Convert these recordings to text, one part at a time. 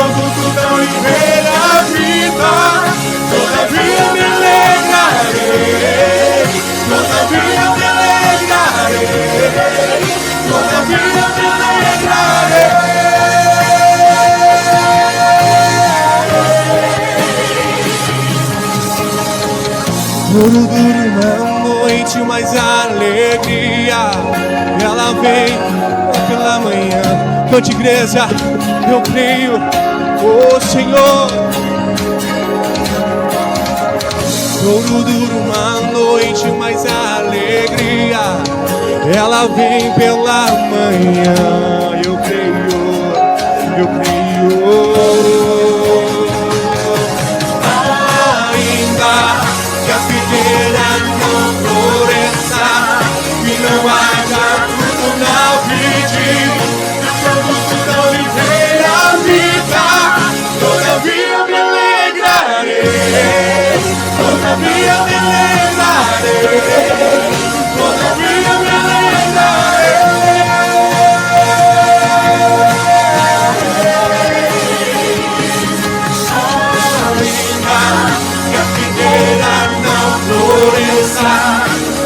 produto da oliveira viva. Todavia me alegrarei, todavia me alegrarei, todavia me alegrarei. Tudo dura uma noite, mas a alegria ela vem pela manhã. Cante, igreja, eu creio, oh Senhor. Tudo dura uma noite, mas a alegria ela vem pela manhã. Eu creio, eu creio. Ainda que a figueira não floresça e não haja fruto na vide, e o produto da oliveira viva, todavia me alegrarei, todavia me alegrarei, todavia me alegrarei.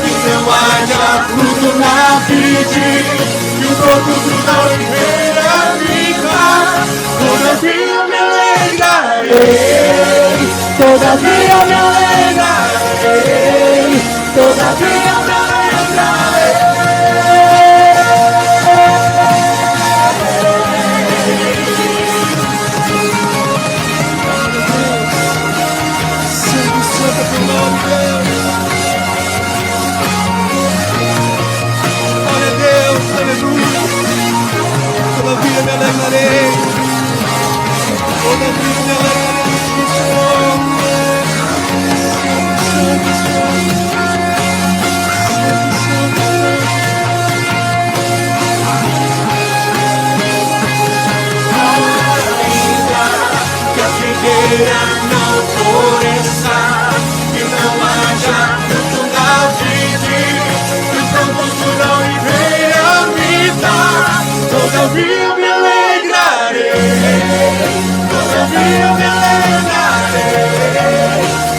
Que não haja fruto na vide e o produto da oliveira viva, todavia me alegrarei, todavia me alegrarei, todavia me alegrarei. Santo, santo teu nome, Deus. Todavia me alegrarei, todavia me alegrarei, Senhor. Santo, santo, ainda que a figueira não floresça, que não haja fruto na vide, que o produto da oliveira vida, todavia me alegrarei, todavia me alegrarei,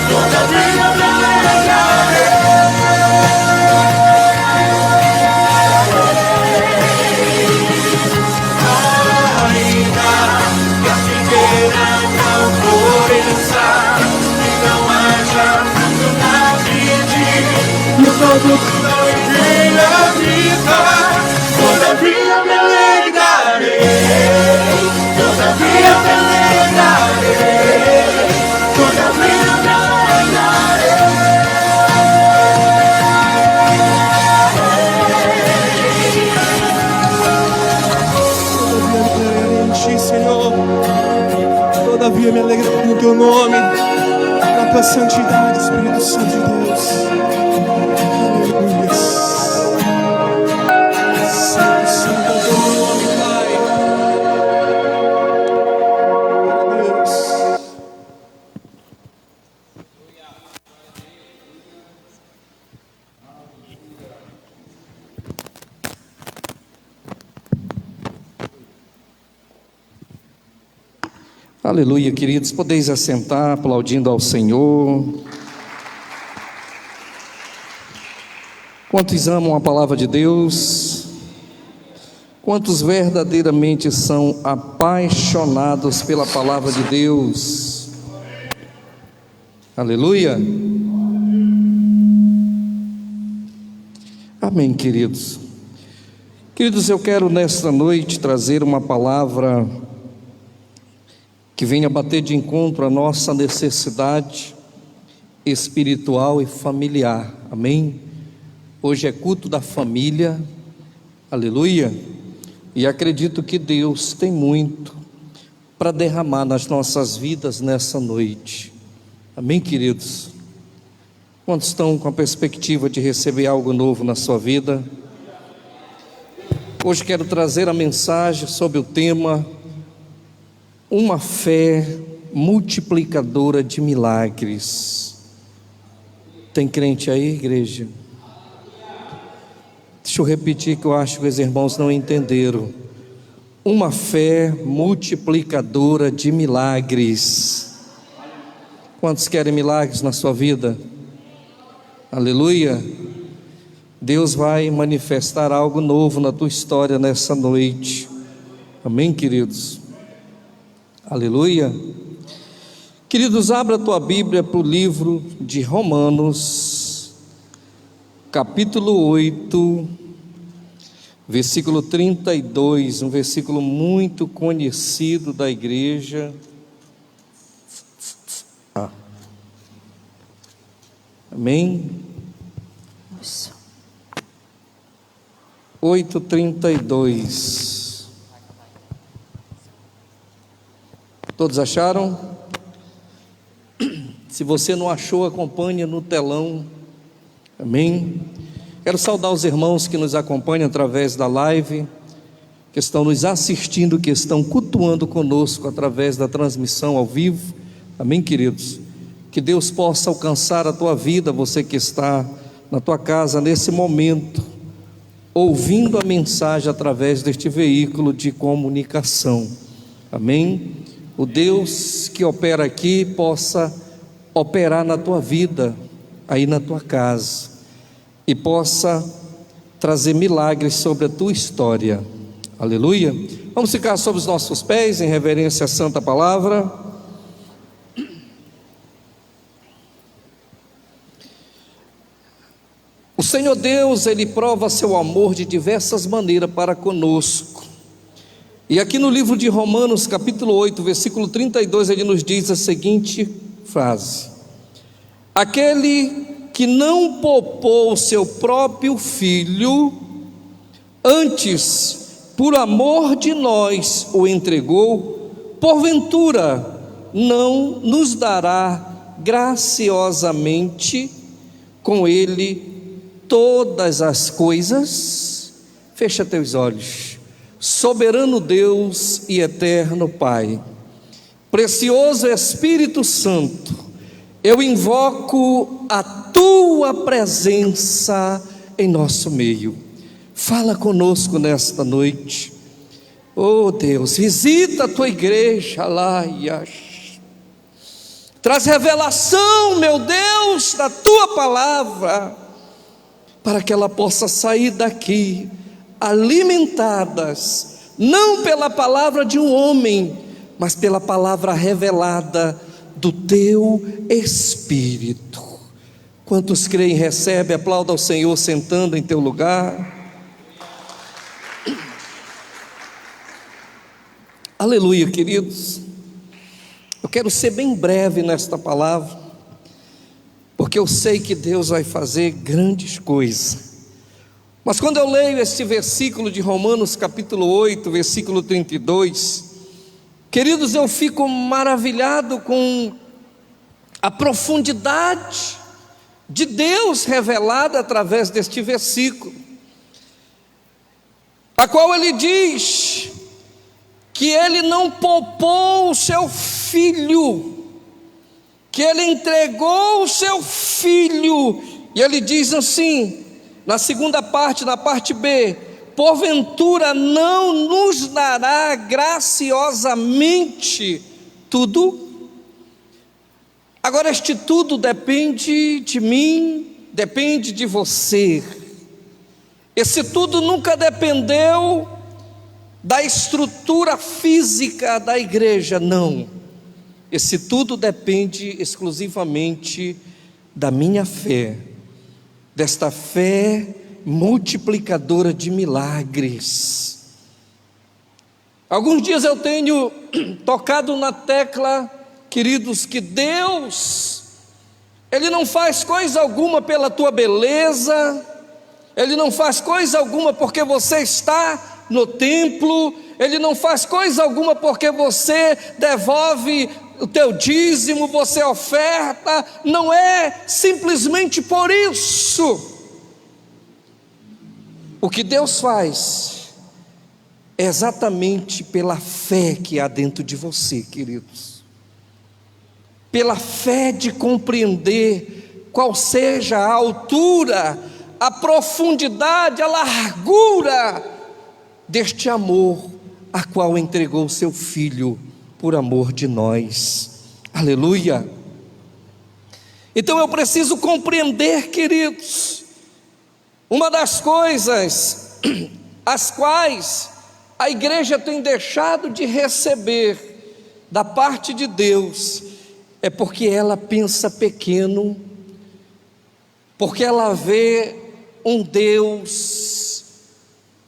todavia me alegrarei. Ainda que a figueira não floresça e não haja fruto na vide, e o produto da oliveira viva, todavia me alegrarei, todavia me alegrarei, todavia me alegrarei. Todavia me alegrarei em Ti, Senhor. Todavia me alegrarei no Teu nome, na Tua santidade, Espírito Santo de Deus. Aleluia. Santo, santo é o Teu nome, Pai. Deus. Aleluia, queridos, podeis assentar aplaudindo ao Senhor. Quantos amam a palavra de Deus? Quantos verdadeiramente são apaixonados pela palavra de Deus? Aleluia. Amém, queridos. Queridos, eu quero nesta noite trazer uma palavra que venha bater de encontro à nossa necessidade espiritual e familiar. Amém? Hoje é culto da família. Aleluia. E acredito que Deus tem muito para derramar nas nossas vidas nessa noite. Amém, queridos? Quantos estão com a perspectiva de receber algo novo na sua vida? Hoje quero trazer a mensagem sobre o tema: uma fé multiplicadora de milagres. Tem crente aí, igreja? Deixa eu repetir, que eu acho que os irmãos não entenderam. uma fé multiplicadora de milagres. Quantos querem milagres na sua vida? Aleluia! Deus vai manifestar algo novo na tua história nessa noite. Amém, queridos? Aleluia! Queridos, abra a tua Bíblia para o livro de Romanos, capítulo 8, versículo 32, um versículo muito conhecido da igreja. Amém? 8:32. Todos acharam? Se você não achou, acompanhe no telão. Amém? Quero saudar os irmãos que nos acompanham através da live, que estão nos assistindo, que estão cultuando conosco através da transmissão ao vivo. Amém, queridos? Que Deus possa alcançar a tua vida, você que está na tua casa nesse momento, ouvindo a mensagem através deste veículo de comunicação. Amém? O Deus que opera aqui possa operar na tua vida, aí na tua casa, e possa trazer milagres sobre a tua história. Aleluia. Vamos ficar sobre os nossos pés em reverência à santa palavra. O Senhor Deus, Ele prova seu amor de diversas maneiras para conosco. E aqui no livro de Romanos, capítulo 8, versículo 32, ele nos diz a seguinte frase: aquele que não poupou o seu próprio filho, antes, por amor de nós, o entregou, porventura não nos dará graciosamente com ele todas as coisas? Fecha teus olhos. Soberano Deus e eterno Pai, precioso Espírito Santo, eu invoco a tua presença em nosso meio. Fala conosco nesta noite. Oh Deus, visita a tua igreja lá, traz revelação, meu Deus, da tua palavra, para que ela possa sair daqui alimentadas, não pela palavra de um homem, mas pela palavra revelada do teu Espírito. Quantos creem, recebe, aplauda ao Senhor sentando em teu lugar. Aleluia, queridos. Eu quero ser bem breve nesta palavra, porque eu sei que Deus vai fazer grandes coisas. Mas quando eu leio este versículo de Romanos capítulo 8, versículo 32, queridos, eu fico maravilhado com a profundidade de Deus revelada através deste versículo, a qual ele diz que ele não poupou o seu filho, que ele entregou o seu filho, e ele diz assim, na segunda parte, na parte B: porventura não nos dará graciosamente tudo? Agora, este tudo depende de mim, depende de você. Esse tudo nunca dependeu da estrutura física da igreja, não. Esse tudo depende exclusivamente da minha fé, desta fé multiplicadora de milagres. Alguns dias eu tenho tocado na tecla, queridos, que Deus, Ele não faz coisa alguma pela tua beleza, Ele não faz coisa alguma porque você está no templo, Ele não faz coisa alguma porque você devolve o teu dízimo, você oferta, não é simplesmente por isso. O que Deus faz é exatamente pela fé que há dentro de você, queridos, pela fé de compreender qual seja a altura, a profundidade, a largura deste amor a qual entregou o seu Filho por amor de nós. Aleluia! Então eu preciso compreender, queridos, uma das coisas as quais a igreja tem deixado de receber da parte de Deus, é porque ela pensa pequeno, porque ela vê um Deus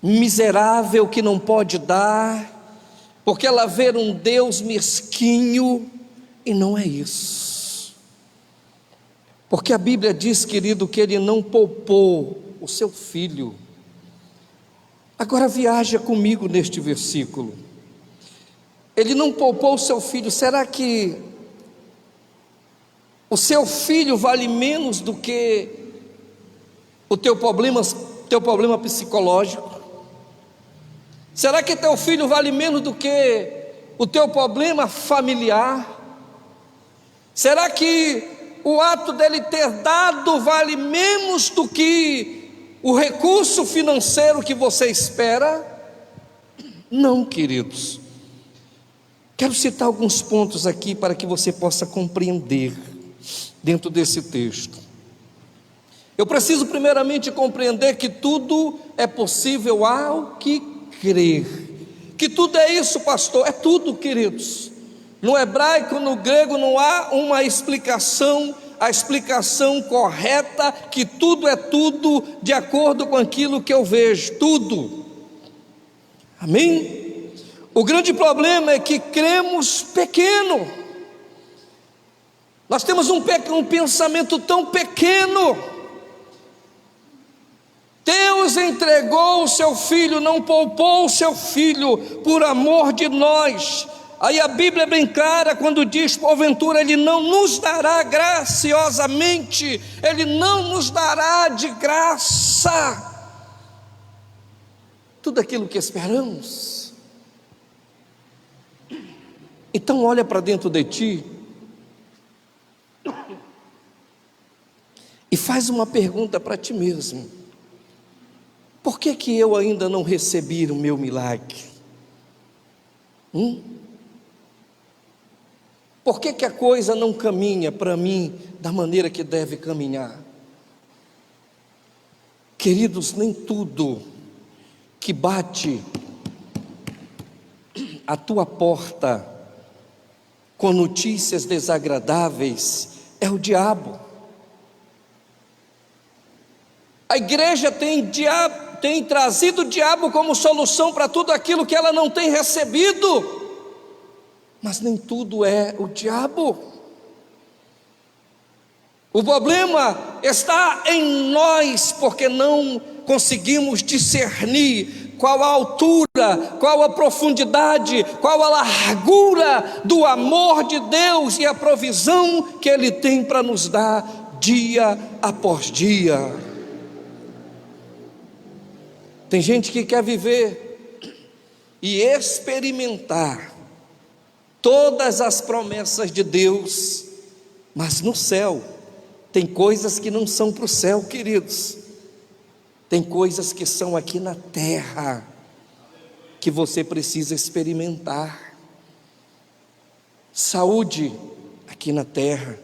miserável que não pode dar, porque ela vê um Deus mesquinho, e não é isso. Porque a Bíblia diz, querido, que Ele não poupou o seu Filho. Agora viaja comigo neste versículo. Ele não poupou o seu Filho. Será que o seu filho vale menos do que o teu problema psicológico? Será que teu filho vale menos do que o teu problema familiar? Será que o ato dele ter dado vale menos do que o recurso financeiro que você espera? Não, queridos. Quero citar alguns pontos aqui para que você possa compreender dentro desse texto. Eu preciso primeiramente compreender que tudo é possível ao que crer. Que tudo é isso, pastor? É tudo, queridos. No hebraico, no grego, não há uma explicação, a explicação correta, que tudo é tudo de acordo com aquilo que eu vejo, tudo. Amém? O grande problema é que cremos pequeno. Nós temos um pensamento tão pequeno. Deus entregou o seu Filho, não poupou o seu Filho por amor de nós. Aí a Bíblia é bem clara quando diz, porventura Ele não nos dará graciosamente, Ele não nos dará de graça tudo aquilo que esperamos. Então olha para dentro de ti e faz uma pergunta para ti mesmo: por que que eu ainda não recebi o meu milagre? Por que que a coisa não caminha para mim da maneira que deve caminhar? Queridos, nem tudo que bate à tua porta com notícias desagradáveis é o diabo. A igreja tem trazido o diabo como solução para tudo aquilo que ela não tem recebido. Mas nem tudo é o diabo. O problema está em nós, porque não conseguimos discernir qual a altura, qual a profundidade, qual a largura do amor de Deus e a provisão que Ele tem para nos dar dia após dia. Tem gente que quer viver e experimentar todas as promessas de Deus, mas no céu tem coisas que não são para o céu, queridos. Tem coisas que são aqui na terra, que você precisa experimentar. Saúde aqui na terra,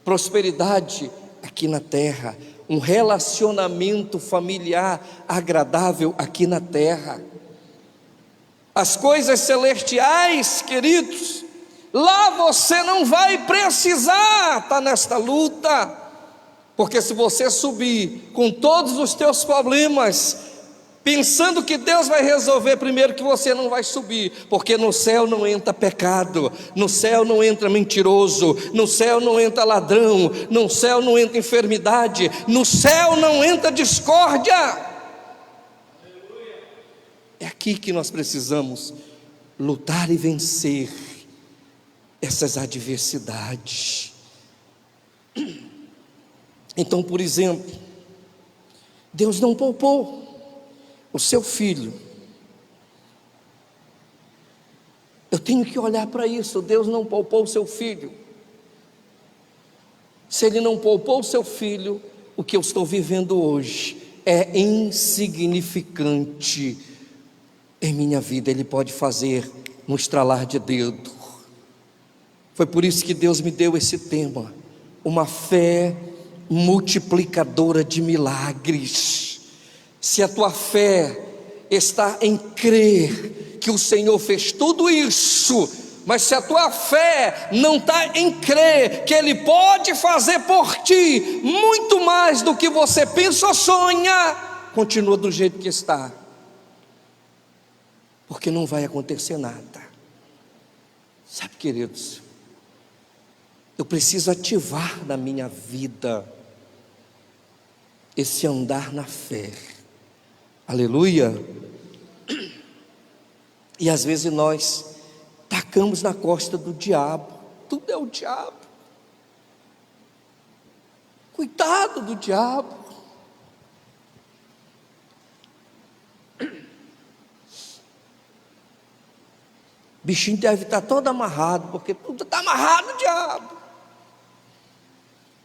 prosperidade aqui na terra, um relacionamento familiar agradável aqui na terra. As coisas celestiais, queridos, lá você não vai precisar estar nesta luta, porque se você subir com todos os teus problemas, pensando que Deus vai resolver, primeiro que você não vai subir, porque no céu não entra pecado, no céu não entra mentiroso, no céu não entra ladrão, no céu não entra enfermidade, no céu não entra discórdia. É aqui que nós precisamos lutar e vencer essas adversidades. Então, por exemplo, Deus não poupou o seu filho. Eu tenho que olhar para isso. Deus não poupou o seu filho. Se Ele não poupou o seu filho, o que eu estou vivendo hoje é insignificante em minha vida Ele pode fazer no estralar de dedo. Foi por isso que Deus me deu esse tema, uma fé multiplicadora de milagres. Se a tua fé está em crer que o Senhor fez tudo isso, mas se a tua fé não está em crer que Ele pode fazer por ti muito mais do que você pensa ou sonha, continua do jeito que está, porque não vai acontecer nada. Sabe, queridos, eu preciso ativar na minha vida esse andar na fé. Aleluia. E às vezes nós tacamos na costa do diabo. Tudo é o diabo. Cuidado do diabo. O bichinho deve estar todo amarrado, porque tudo está amarrado, diabo.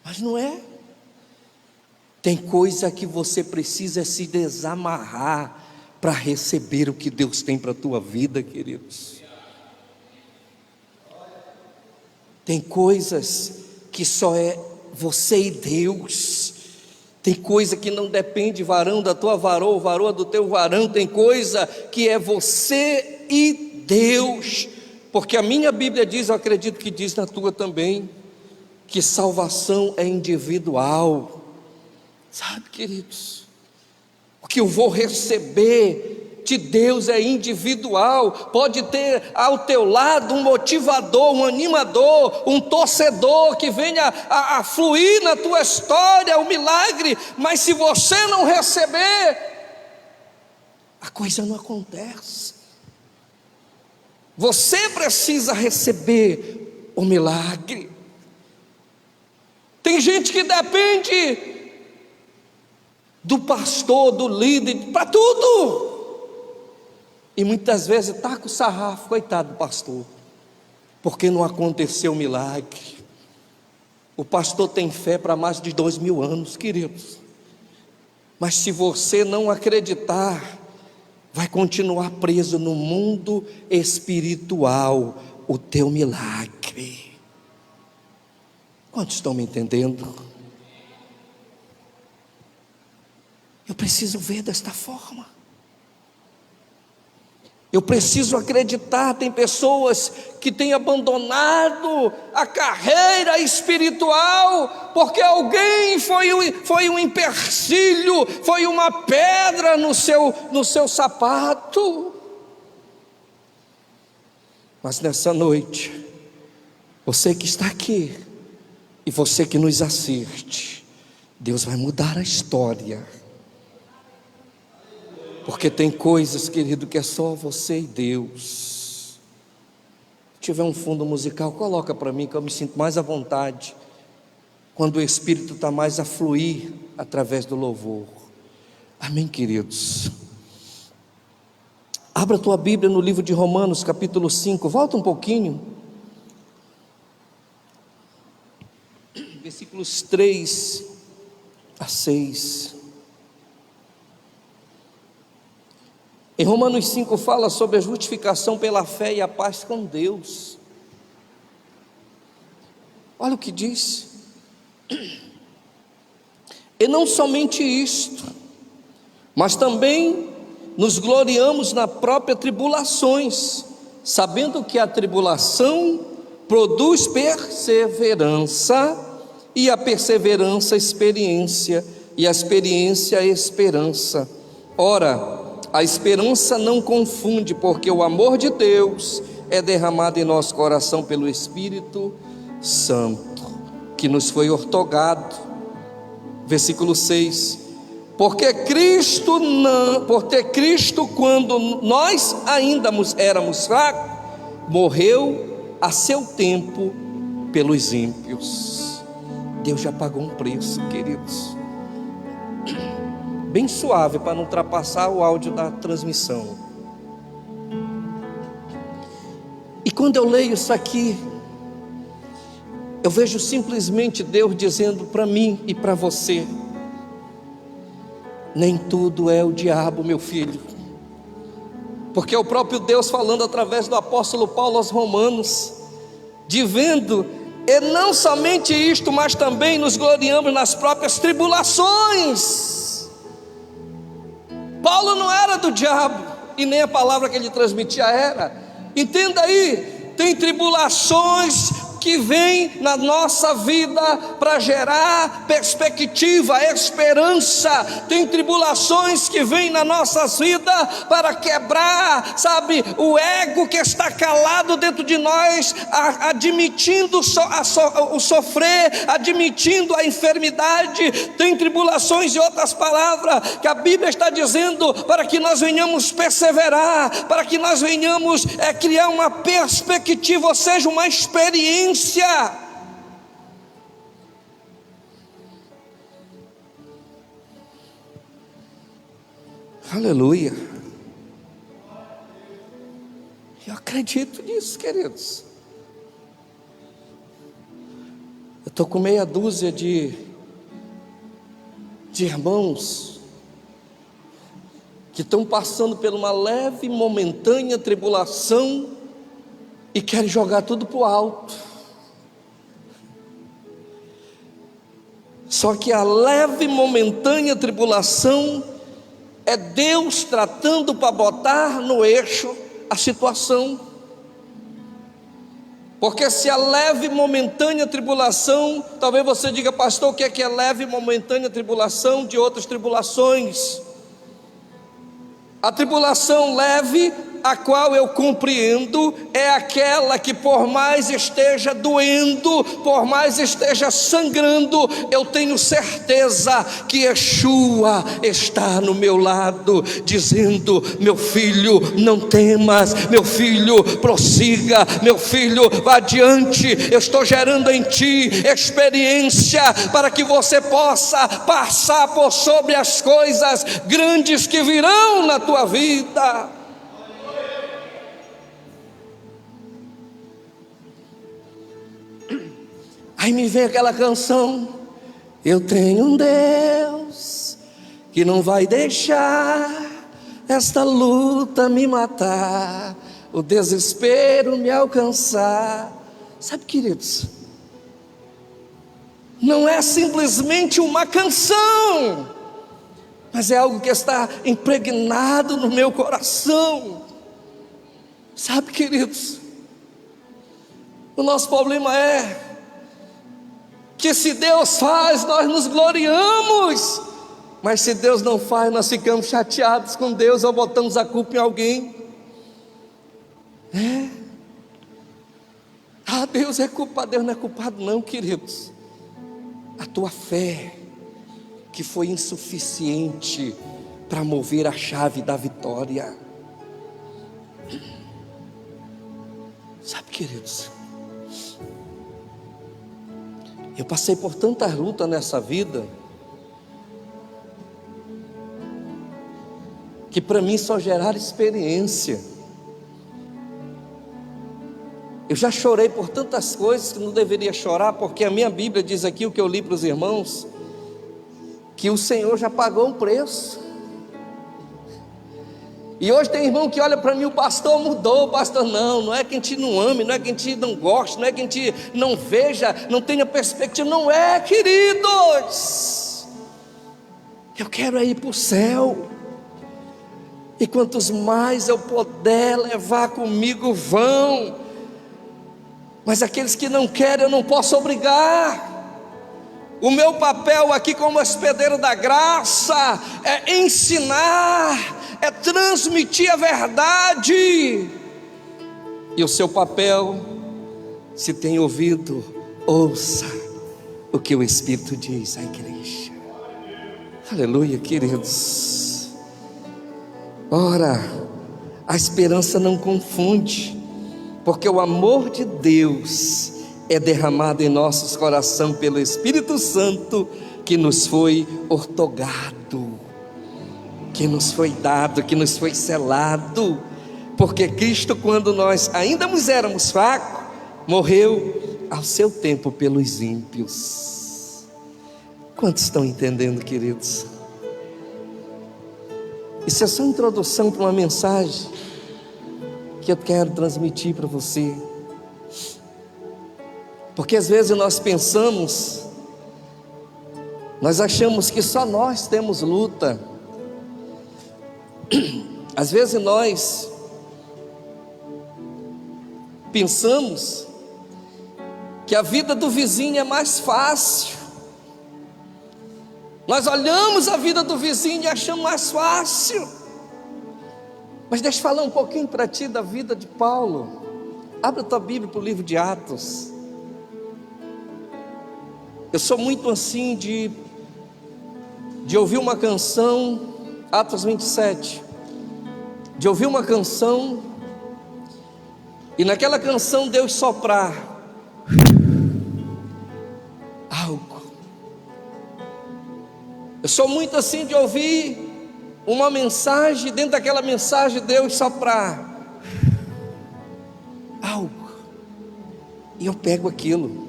Mas não é. Tem coisa que você precisa se desamarrar para receber o que Deus tem para a tua vida, queridos. Tem coisas que só é você e Deus. Tem coisa que não depende varão da tua varoa, varoa do teu varão. Tem coisa que é você e Deus. Porque a minha Bíblia diz, eu acredito que diz na tua também, que salvação é individual. Sabe, queridos, o que eu vou receber de Deus é individual. Pode ter ao teu lado um motivador, um animador, um torcedor que venha a fluir na tua história, o milagre, mas se você não receber, a coisa não acontece. Você precisa receber o milagre. Tem gente que depende do pastor, do líder, para tudo. E muitas vezes está com o sarrafo, coitado do pastor, porque não aconteceu o milagre. O pastor tem fé para mais de 2000 anos, queridos. Mas se você não acreditar, vai continuar preso no mundo espiritual o teu milagre. Quantos estão me entendendo? Eu preciso ver desta forma. Eu preciso acreditar. Tem pessoas que têm abandonado a carreira espiritual porque alguém foi um empecilho, foi uma pedra no seu sapato. Mas nessa noite, você que está aqui e você que nos assiste, Deus vai mudar a história. Porque tem coisas, querido, que é só você e Deus. Se tiver um fundo musical, coloca para mim, que eu me sinto mais à vontade quando o Espírito está mais a fluir através do louvor. Amém, queridos? Abra a tua Bíblia no livro de Romanos, capítulo 5. Volta um pouquinho. Versículos 3 a 6. Em Romanos 5 fala sobre a justificação pela fé e a paz com Deus. Olha o que diz. E não somente isto, mas também nos gloriamos na própria tribulações, sabendo que a tribulação produz perseverança, e a perseverança experiência, e a experiência esperança. Ora, a esperança não confunde, porque o amor de Deus é derramado em nosso coração pelo Espírito Santo, que nos foi outorgado. Versículo 6. Porque Cristo, quando nós ainda éramos fracos, morreu a seu tempo pelos ímpios. Deus já pagou um preço, queridos. Bem suave, para não ultrapassar o áudio da transmissão. E quando eu leio isso aqui, eu vejo simplesmente Deus dizendo para mim e para você: nem tudo é o diabo, meu filho. porque é o próprio Deus falando através do apóstolo Paulo aos Romanos, dizendo: e não somente isto, mas também nos gloriamos nas próprias tribulações. Paulo não era do diabo, e nem a palavra que ele transmitia era. Entenda aí, tem tribulações que vêm na nossa vida para gerar perspectiva, esperança. Tem tribulações que vêm na nossa vida para quebrar, sabe, o ego que está calado dentro de nós, admitindo o sofrer, admitindo a enfermidade. Tem tribulações, de outras palavras, que a Bíblia está dizendo para que nós venhamos perseverar, para que nós venhamos criar uma perspectiva, ou seja, uma experiência. Aleluia. Eu acredito nisso, queridos. Eu estou com meia dúzia de irmãos que estão passando por uma leve e momentânea tribulação e querem jogar tudo para o alto. Só que a leve e momentânea tribulação é Deus tratando para botar no eixo a situação. Porque se a leve e momentânea tribulação, talvez você diga: pastor, o que é leve e momentânea tribulação de outras tribulações? A tribulação leve, a qual eu compreendo, é aquela que, por mais esteja doendo, por mais esteja sangrando, eu tenho certeza que Yeshua está no meu lado, dizendo: meu filho, não temas, meu filho, prossiga, meu filho, vá adiante. Eu estou gerando em ti experiência para que você possa passar por sobre as coisas grandes que virão na tua vida. Aí me vem aquela canção: eu tenho um Deus que não vai deixar esta luta me matar, o desespero me alcançar. Sabe, queridos, não é simplesmente uma canção, mas é algo que está impregnado no meu coração. Sabe, queridos, o nosso problema é que se Deus faz, nós nos gloriamos, mas se Deus não faz, nós ficamos chateados com Deus ou botamos a culpa em alguém. Deus é culpado. Deus não é culpado não, queridos. A tua fé que foi insuficiente para mover a chave da vitória. Sabe, queridos, eu passei por tanta luta nessa vida, que para mim só geraram experiência. Eu já chorei por tantas coisas que não deveria chorar, porque a minha Bíblia diz aqui, o que eu li para os irmãos, que o Senhor já pagou um preço. E hoje tem irmão que olha para mim: o pastor mudou. O pastor, não é que a gente não ame, não é que a gente não goste, não é que a gente não veja, não tenha perspectiva. Não é, queridos. Eu quero ir para o céu, e quantos mais eu puder levar comigo vão, mas aqueles que não querem eu não posso obrigar. O meu papel aqui como hospedeiro da graça é ensinar, é transmitir a verdade. E o seu papel, se tem ouvido, ouça o que o Espírito diz à igreja. Aleluia, queridos. Ora, a esperança não confunde, porque o amor de Deus é derramado em nossos corações pelo Espírito Santo, que nos foi outorgado, que nos foi dado, que nos foi selado. Porque Cristo, quando nós ainda éramos fracos, morreu ao seu tempo pelos ímpios. Quantos estão entendendo, queridos? Isso é só introdução para uma mensagem que eu quero transmitir para você. Porque às vezes nós pensamos, nós achamos que só nós temos luta. Às vezes nós pensamos que a vida do vizinho é mais fácil. Nós olhamos a vida do vizinho e achamos mais fácil. Mas deixa eu falar um pouquinho para ti da vida de Paulo. Abre a tua Bíblia para o livro de Atos. Eu sou muito assim de ouvir uma canção, Atos 27, de ouvir uma canção e naquela canção Deus soprar algo. Eu sou muito assim de ouvir uma mensagem, dentro daquela mensagem Deus soprar algo, e eu pego aquilo.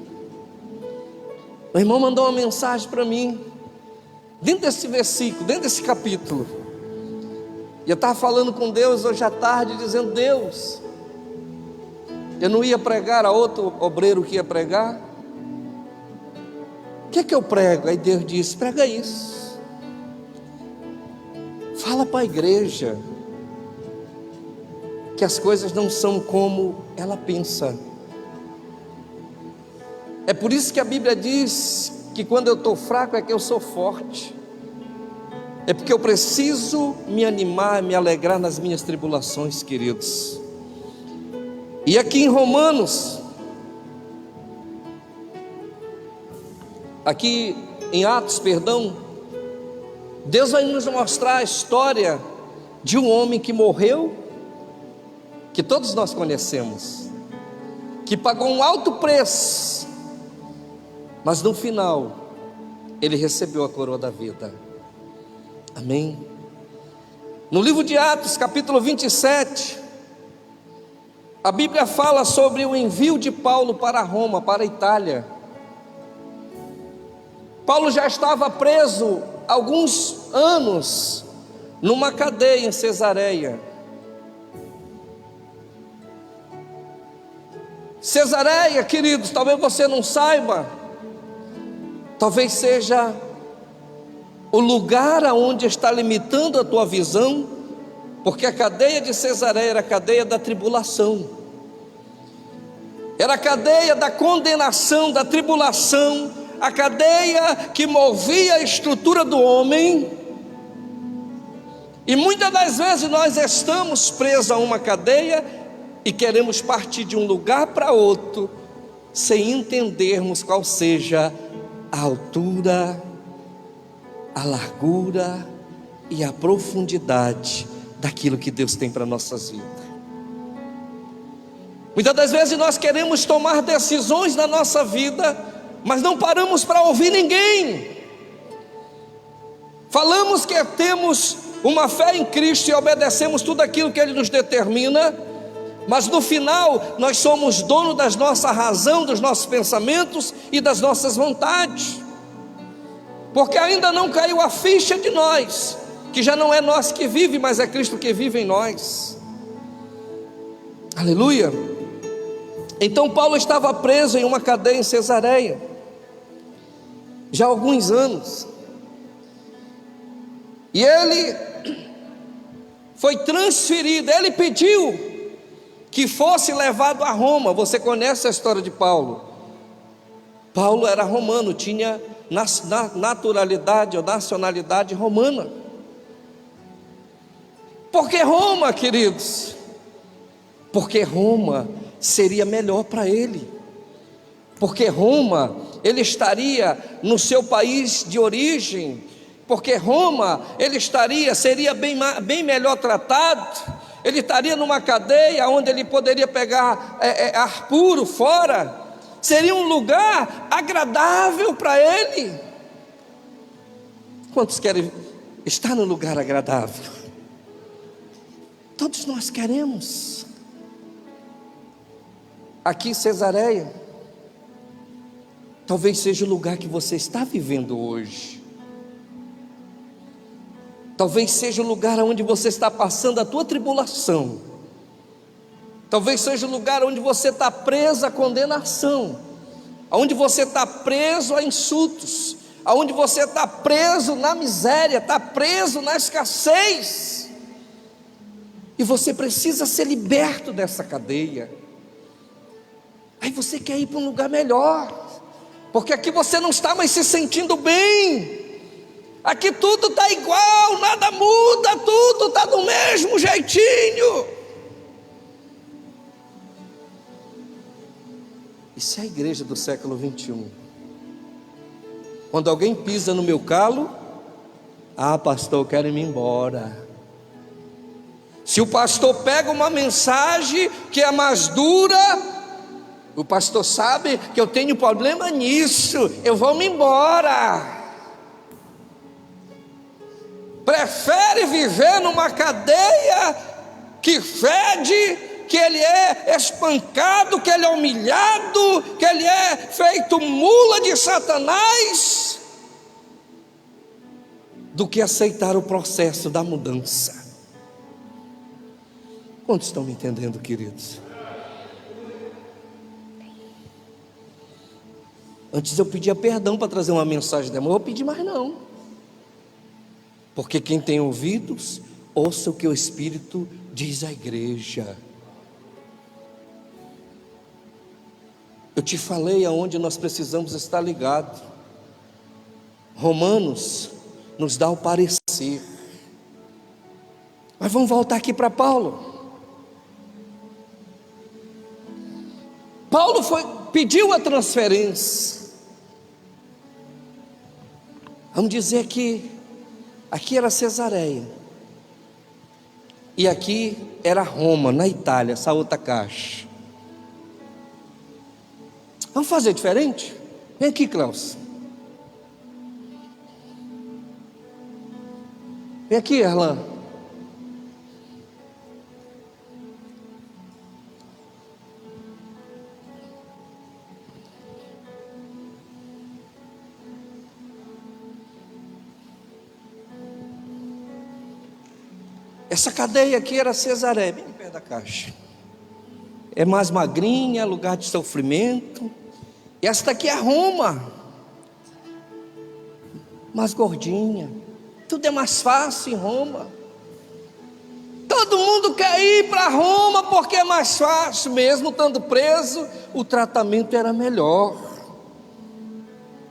Meu irmão mandou uma mensagem para mim, dentro desse versículo, dentro desse capítulo, e eu estava falando com Deus hoje à tarde, dizendo: Deus, eu não ia pregar, a outro obreiro que ia pregar, o que é que eu prego? Aí Deus disse: prega isso. Fala para a igreja que as coisas não são como ela pensa. É por isso que a Bíblia diz que quando eu estou fraco é que eu sou forte. É porque eu preciso me animar, me alegrar nas minhas tribulações, queridos. E aqui em Romanos, aqui em Atos, Deus vai nos mostrar a história de um homem que morreu, que todos nós conhecemos, que pagou um alto preço, mas no final ele recebeu a coroa da vida. Amém? No livro de Atos, capítulo 27, a Bíblia fala sobre o envio de Paulo para Roma, para a Itália. Paulo já estava preso há alguns anos numa cadeia em Cesareia. Cesareia, queridos, talvez você não saiba, talvez seja o lugar aonde está limitando a tua visão, porque a cadeia de Cesareia era a cadeia da tribulação, era a cadeia da condenação, da tribulação, a cadeia que movia a estrutura do homem. E muitas das vezes nós estamos presos a uma cadeia e queremos partir de um lugar para outro, sem entendermos qual seja a altura, a largura e a profundidade daquilo que Deus tem para nossas vidas. Muitas das vezes nós queremos tomar decisões na nossa vida, mas não paramos para ouvir ninguém. Falamos que temos uma fé em Cristo e obedecemos tudo aquilo que Ele nos determina, mas no final nós somos dono da nossa razão, dos nossos pensamentos e das nossas vontades, porque ainda não caiu a ficha de nós, que já não é nós que vive, mas é Cristo que vive em nós. Aleluia. Então Paulo estava preso em uma cadeia em Cesareia, já há alguns anos, e ele foi transferido, ele pediu que fosse levado a Roma. Você conhece a história de Paulo? Paulo era romano, tinha naturalidade ou nacionalidade romana. Por que Roma, queridos? Porque Roma seria melhor para ele, porque Roma, ele estaria no seu país de origem, porque Roma, ele seria bem melhor tratado, ele estaria numa cadeia onde ele poderia pegar ar puro fora, seria um lugar agradável para ele. Quantos querem estar no lugar agradável? Todos nós queremos. Aqui em Cesareia, talvez seja o lugar que você está vivendo hoje. Talvez seja o lugar onde você está passando a tua tribulação. Talvez seja o lugar onde você está preso à condenação, onde você está preso a insultos, onde você está preso na miséria, está preso na escassez, e você precisa ser liberto dessa cadeia. Aí você quer ir para um lugar melhor, porque aqui você não está mais se sentindo bem, aqui tudo está igual, nada muda, tudo está do mesmo jeitinho. Isso é a igreja do século 21. Quando alguém pisa no meu calo, pastor, eu quero ir embora. Se o pastor pega uma mensagem que é mais dura, o pastor sabe que eu tenho problema nisso, eu vou me embora. Prefere viver numa cadeia que fede, que ele é espancado, que ele é humilhado, que ele é feito mula de Satanás, do que aceitar o processo da mudança. Quantos estão me entendendo, queridos? Antes eu pedia perdão para trazer uma mensagem de amor, eu vou pedir mais não, porque quem tem ouvidos, ouça o que o Espírito diz à igreja. Eu te falei aonde nós precisamos estar ligados. Romanos nos dá o parecer. Mas vamos voltar aqui para Paulo. Paulo pediu a transferência. Vamos dizer que aqui era Cesareia e aqui era Roma, na Itália, essa outra caixa. Vamos fazer diferente? Vem aqui, Klaus. Vem aqui, Erlan. Essa cadeia aqui era Cesareia, bem perto da caixa. É mais magrinha, lugar de sofrimento. E esta aqui é Roma, mais gordinha. Tudo é mais fácil em Roma. Todo mundo quer ir para Roma porque é mais fácil. Mesmo estando preso, o tratamento era melhor.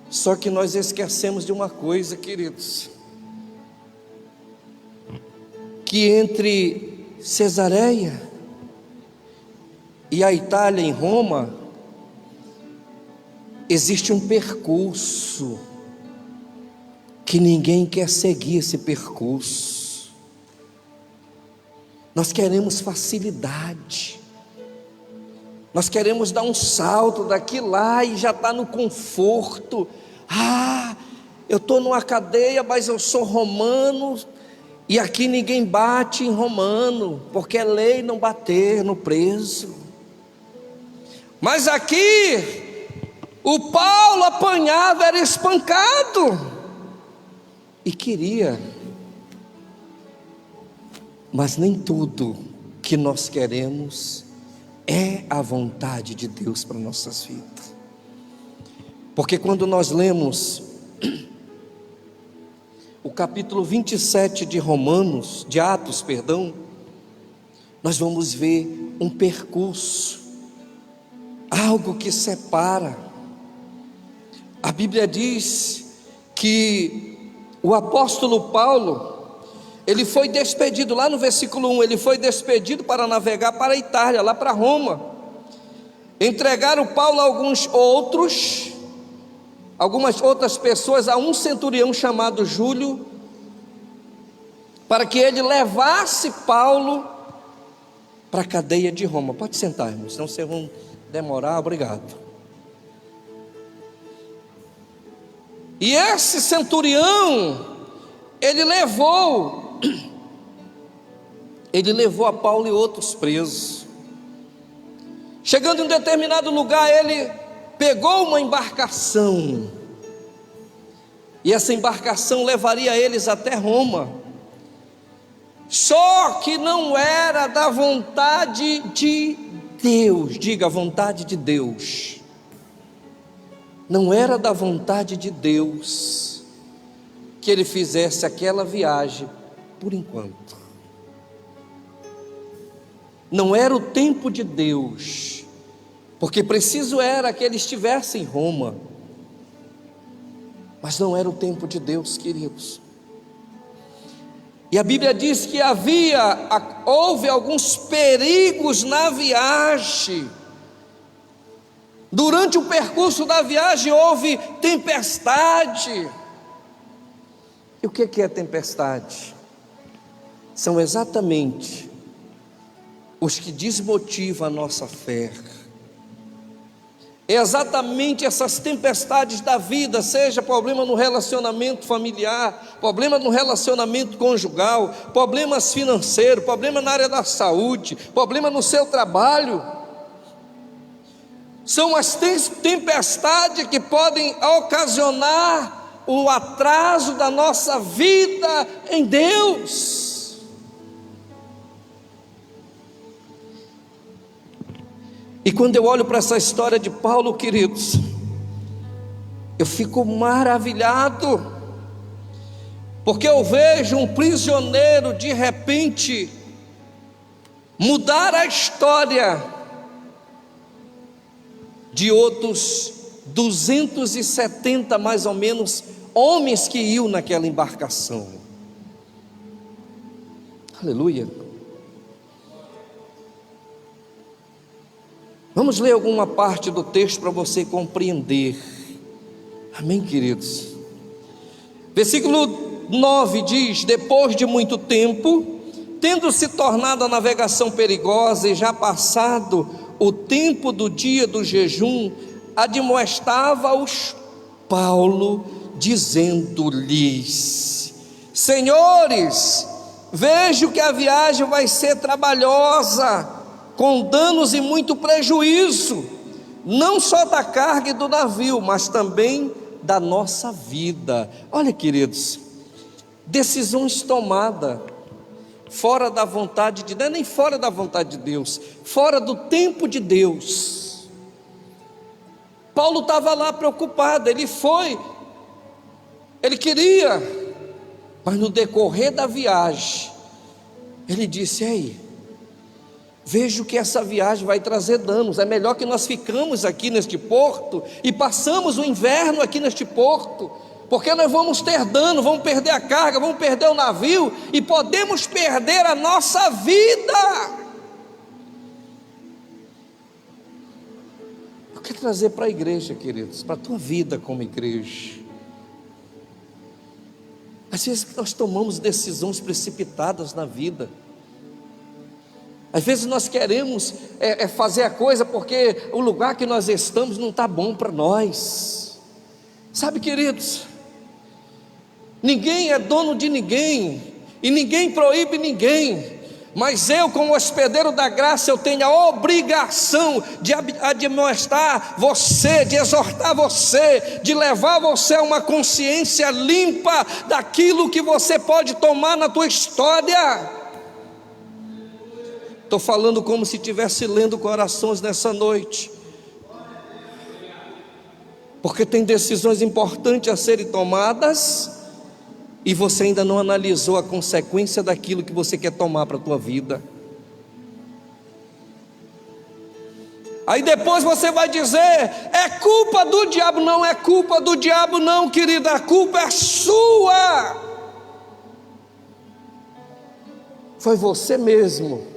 Só que nós esquecemos de uma coisa, queridos, que entre Cesareia e a Itália em Roma existe um percurso que ninguém quer seguir esse percurso. Nós queremos facilidade, nós queremos dar um salto daqui lá e já está no conforto. Eu estou numa cadeia, mas eu sou romano, e aqui ninguém bate em romano, porque é lei não bater no preso. Mas aqui o Paulo apanhava, era espancado e queria. Mas nem tudo que nós queremos é a vontade de Deus para nossas vidas. Porque quando nós lemos o capítulo 27 de Atos, nós vamos ver um percurso, algo que separa. A Bíblia diz que o apóstolo Paulo, ele foi despedido, lá no versículo 1, ele foi despedido para navegar para a Itália, lá para Roma. Entregaram Paulo a algumas outras pessoas, a um centurião chamado Júlio, para que ele levasse Paulo para a cadeia de Roma. Pode sentar, irmãos, senão vocês vão demorar, obrigado. E esse centurião, ele levou a Paulo e outros presos. Chegando em um determinado lugar, ele pegou uma embarcação, e essa embarcação levaria eles até Roma. Só que não era da vontade de Deus, diga a vontade de Deus, não era da vontade de Deus que ele fizesse aquela viagem por enquanto. Não era o tempo de Deus, porque preciso era que ele estivesse em Roma, mas não era o tempo de Deus, queridos. E a Bíblia diz que houve alguns perigos na viagem. Durante o percurso da viagem houve tempestade. E o que é tempestade? São exatamente os que desmotivam a nossa fé. É exatamente essas tempestades da vida, seja problema no relacionamento familiar, problema no relacionamento conjugal, problemas financeiros, problema na área da saúde, problema no seu trabalho. São as tempestades que podem ocasionar o atraso da nossa vida em Deus. E quando eu olho para essa história de Paulo, queridos, eu fico maravilhado, porque eu vejo um prisioneiro de repente mudar a história de outros 270 mais ou menos homens que iam naquela embarcação. Aleluia. Vamos ler alguma parte do texto para você compreender. Amém, queridos? Versículo 9 diz: depois de muito tempo, tendo se tornado a navegação perigosa e já passado o tempo do dia do jejum, admoestava-os Paulo, dizendo-lhes: senhores, vejo que a viagem vai ser trabalhosa, com danos e muito prejuízo, não só da carga e do navio, mas também da nossa vida. Olha, queridos, decisões tomadas fora da vontade de Deus, nem fora da vontade de Deus, fora do tempo de Deus. Paulo estava lá preocupado, ele queria, mas no decorrer da viagem, ele disse: ei, vejo que essa viagem vai trazer danos, é melhor que nós ficamos aqui neste porto e passamos o inverno aqui neste porto, porque nós vamos ter dano, vamos perder a carga, vamos perder o navio e podemos perder a nossa vida. Eu quero trazer para a igreja, queridos, para a tua vida como igreja. Às vezes nós tomamos decisões precipitadas na vida. Às vezes nós queremos fazer a coisa porque o lugar que nós estamos não está bom para nós. Sabe, queridos, ninguém é dono de ninguém e ninguém proíbe ninguém, mas eu, como hospedeiro da graça, eu tenho a obrigação de admoestar você, de exortar você, de levar você a uma consciência limpa daquilo que você pode tomar na tua história. Estou falando como se estivesse lendo corações nessa noite, porque tem decisões importantes a serem tomadas e você ainda não analisou a consequência daquilo que você quer tomar para a tua vida. Aí depois você vai dizer: é culpa do diabo. Não é culpa do diabo não, querida, a culpa é sua. Foi você mesmo.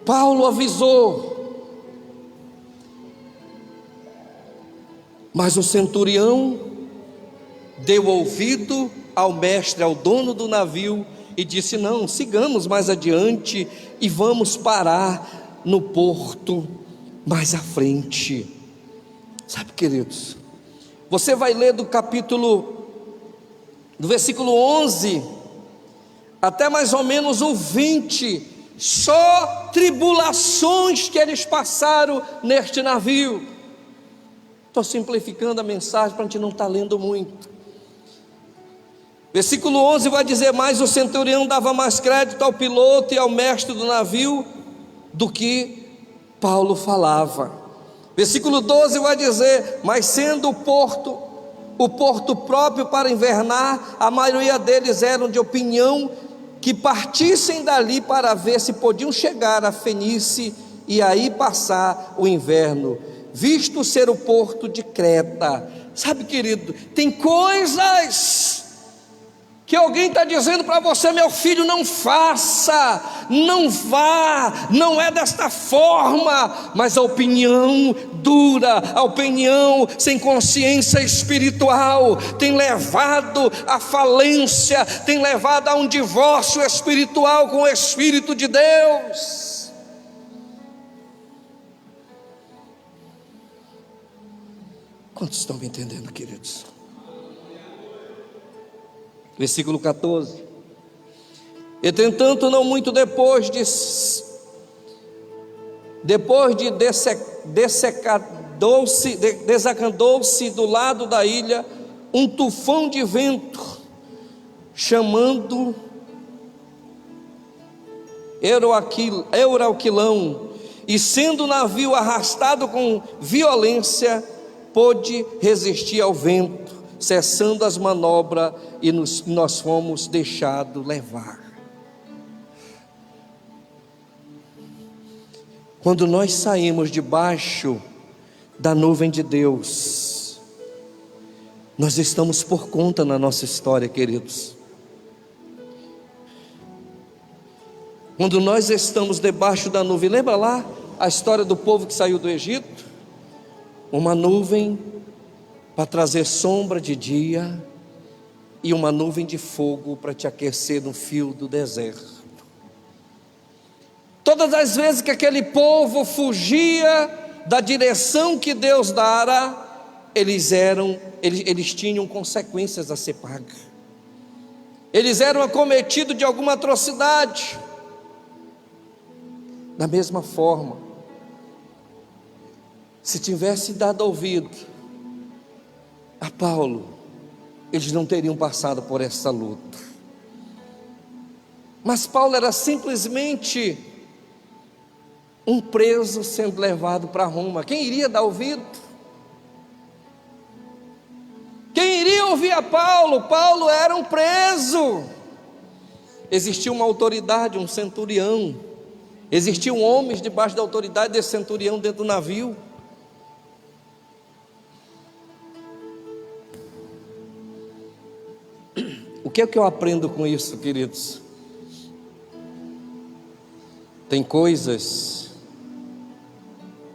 Paulo avisou, mas o centurião deu ouvido ao mestre, ao dono do navio, e disse: não, sigamos mais adiante e vamos parar no porto mais à frente. Sabe, queridos, você vai ler do versículo 11 até mais ou menos o 20, só tribulações que eles passaram neste navio. Estou simplificando a mensagem para a gente não estar lendo muito. Versículo 11 vai dizer: mas o centurião dava mais crédito ao piloto e ao mestre do navio, do que Paulo falava. Versículo 12 vai dizer: mas sendo o porto próprio para invernar, a maioria deles eram de opinião que partissem dali para ver se podiam chegar a Fenícia e aí passar o inverno, visto ser o porto de Creta. Sabe, querido, tem coisas que alguém está dizendo para você: meu filho, não faça, não vá, não é desta forma. Mas a opinião dura, a opinião sem consciência espiritual tem levado à falência, tem levado a um divórcio espiritual com o Espírito de Deus. Quantos estão me entendendo, queridos? Versículo 14: entretanto, não muito depois desacandou-se do lado da ilha um tufão de vento, chamando Euraquilão, e sendo o navio arrastado com violência, pôde resistir ao vento, cessando as manobras, e nós fomos deixados levar. Quando nós saímos debaixo da nuvem de Deus, nós estamos por conta na nossa história, queridos. Quando nós estamos debaixo da nuvem, lembra lá a história do povo que saiu do Egito? Uma nuvem para trazer sombra de dia e uma nuvem de fogo para te aquecer no fio do deserto. Todas as vezes que aquele povo fugia da direção que Deus dara, eles tinham consequências a ser pagas. Eles eram acometidos de alguma atrocidade. Da mesma forma, se tivesse dado ouvido a Paulo, eles não teriam passado por essa luta. Mas Paulo era simplesmente um preso sendo levado para Roma. Quem iria dar ouvido? Quem iria ouvir a Paulo? Paulo era um preso. Existia uma autoridade, um centurião. Existiam homens debaixo da autoridade desse centurião dentro do navio. O que é que eu aprendo com isso, queridos? Tem coisas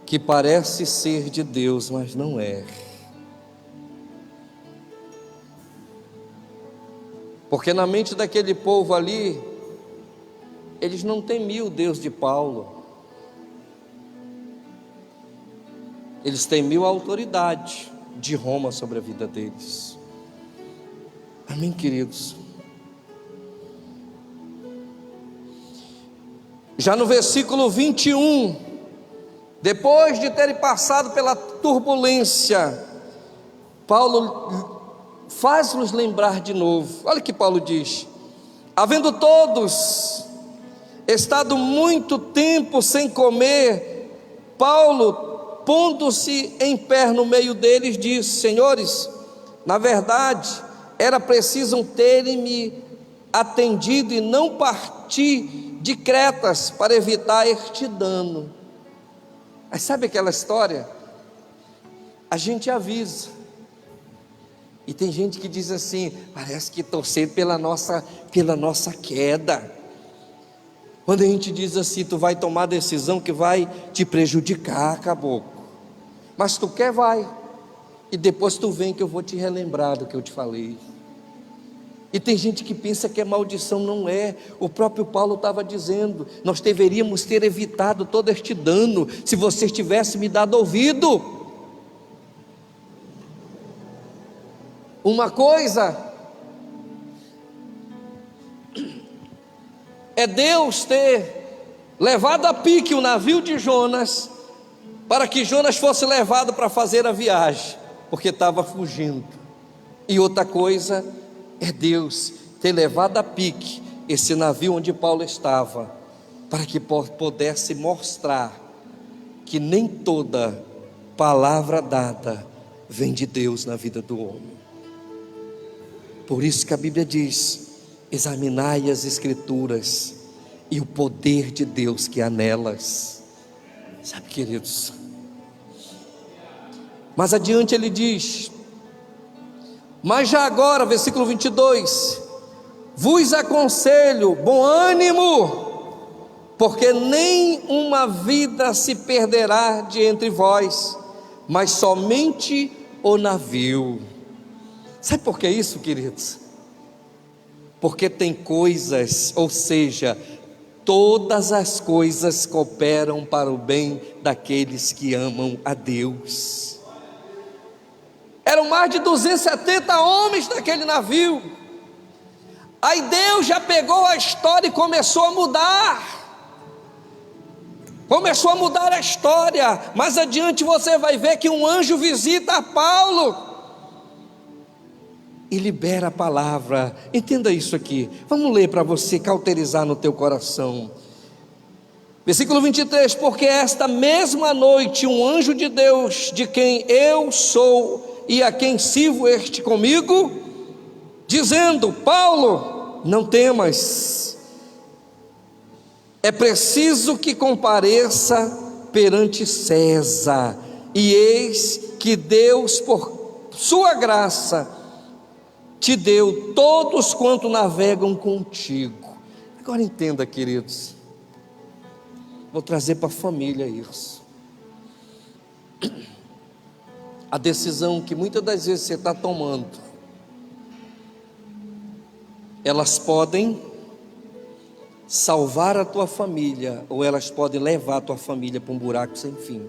que parece ser de Deus, mas não é. Porque na mente daquele povo ali, eles não temiam o Deus de Paulo. Eles temiam a autoridade de Roma sobre a vida deles. Amém, queridos? Já no versículo 21, depois de terem passado pela turbulência, Paulo faz-nos lembrar de novo. Olha o que Paulo diz: havendo todos estado muito tempo sem comer, Paulo, pondo-se em pé no meio deles, disse: senhores, na verdade, era preciso terem-me atendido e não partir de Cretas para evitar este dano. Mas sabe aquela história? A gente avisa, e tem gente que diz assim: parece que torcer pela nossa queda. Quando a gente diz assim: tu vai tomar decisão que vai te prejudicar, caboclo, mas tu quer, vai, e depois tu vem que eu vou te relembrar do que eu te falei. E tem gente que pensa que é maldição, não é. O próprio Paulo estava dizendo: nós deveríamos ter evitado todo este dano se vocês tivessem me dado ouvido. Uma coisa é Deus ter levado a pique o navio de Jonas, para que Jonas fosse levado para fazer a viagem, porque estava fugindo. E outra coisa é Deus ter levado a pique esse navio onde Paulo estava, para que pudesse mostrar que nem toda palavra dada vem de Deus na vida do homem. Por isso que a Bíblia diz: examinai as Escrituras e o poder de Deus que há nelas. Sabe, queridos, mais adiante ele diz: mas já agora, versículo 22, vos aconselho, bom ânimo, porque nem uma vida se perderá de entre vós, mas somente o navio. Sabe por que isso, queridos? Porque tem coisas, ou seja, todas as coisas cooperam para o bem daqueles que amam a Deus. Eram mais de 270 homens naquele navio. Aí Deus já pegou a história e começou a mudar. Começou a mudar a história. Mais adiante você vai ver que um anjo visita Paulo e libera a palavra. Entenda isso aqui. Vamos ler para você cauterizar no teu coração. Versículo 23: porque esta mesma noite um anjo de Deus, de quem eu sou e a quem sirvo, este comigo, dizendo: Paulo, não temas, é preciso que compareça perante César, e eis que Deus, por sua graça, te deu todos quanto navegam contigo. Agora entenda, queridos, vou trazer para a família isso. A decisão que muitas das vezes você está tomando, elas podem salvar a tua família, ou elas podem levar a tua família para um buraco sem fim.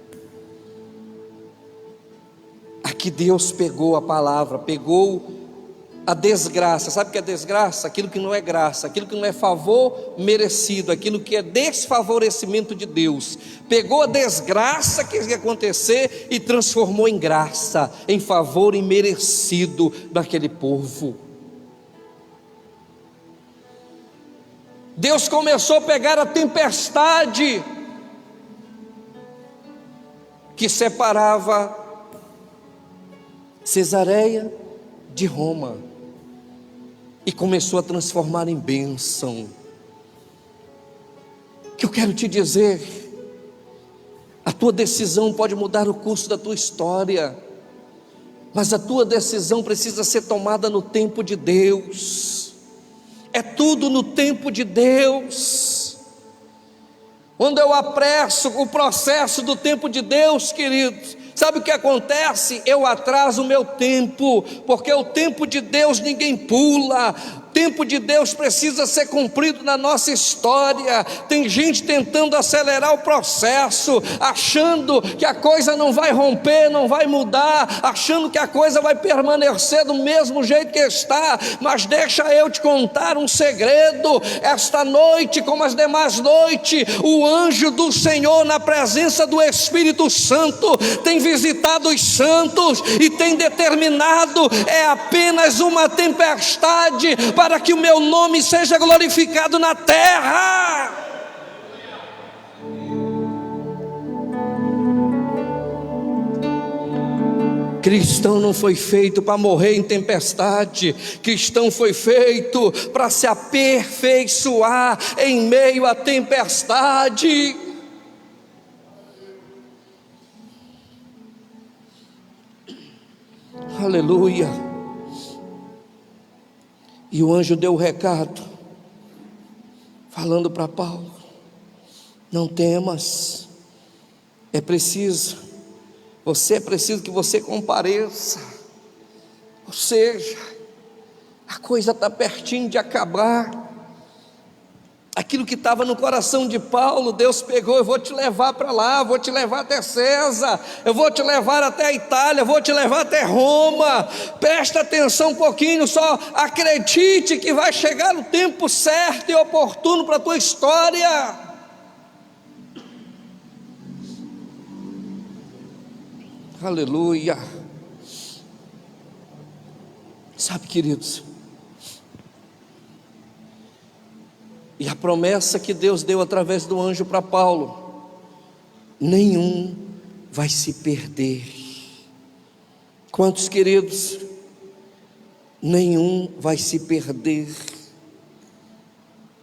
Aqui Deus pegou a palavra, pegou a desgraça. Sabe o que é desgraça? Aquilo que não é graça, aquilo que não é favor merecido, aquilo que é desfavorecimento de Deus. Pegou a desgraça que ia acontecer e transformou em graça, em favor imerecido daquele povo. Deus começou a pegar a tempestade que separava Cesareia de Roma e começou a transformar em bênção. O que eu quero te dizer, a tua decisão pode mudar o curso da tua história, mas a tua decisão precisa ser tomada no tempo de Deus. É tudo no tempo de Deus. Quando eu apresso o processo do tempo de Deus, queridos, sabe o que acontece? Eu atraso o meu tempo, porque o tempo de Deus ninguém pula. O tempo de Deus precisa ser cumprido na nossa história. Tem gente tentando acelerar o processo, achando que a coisa não vai romper, não vai mudar, achando que a coisa vai permanecer do mesmo jeito que está. Mas deixa eu te contar um segredo. Esta noite, como as demais noites, o anjo do Senhor, na presença do Espírito Santo, tem visitado os santos e tem determinado: é apenas uma tempestade para que o meu nome seja glorificado na terra. Cristão não foi feito para morrer em tempestade. Cristão foi feito para se aperfeiçoar em meio à tempestade. Aleluia. E o anjo deu o recado, falando para Paulo: não temas, é preciso que você compareça. Ou seja, a coisa está pertinho de acabar. Aquilo que estava no coração de Paulo, Deus pegou: eu vou te levar para lá, vou te levar até César, eu vou te levar até a Itália, vou te levar até Roma. Presta atenção um pouquinho, só acredite que vai chegar o tempo certo e oportuno para a tua história. Aleluia. Sabe, queridos, E a promessa que Deus deu através do anjo para Paulo: nenhum vai se perder. Quantos, queridos? Nenhum vai se perder.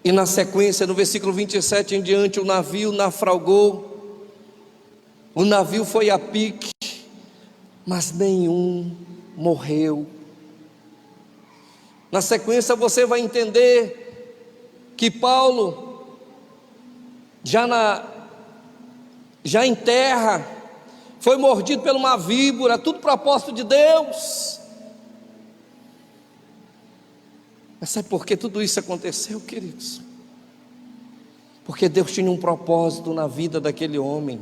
E na sequência, no versículo 27 em diante, o navio naufragou, o navio foi a pique, mas nenhum morreu. Na sequência você vai entender que Paulo, já em terra, foi mordido por uma víbora, tudo propósito de Deus. Mas sabe por que tudo isso aconteceu, queridos? Porque Deus tinha um propósito na vida daquele homem.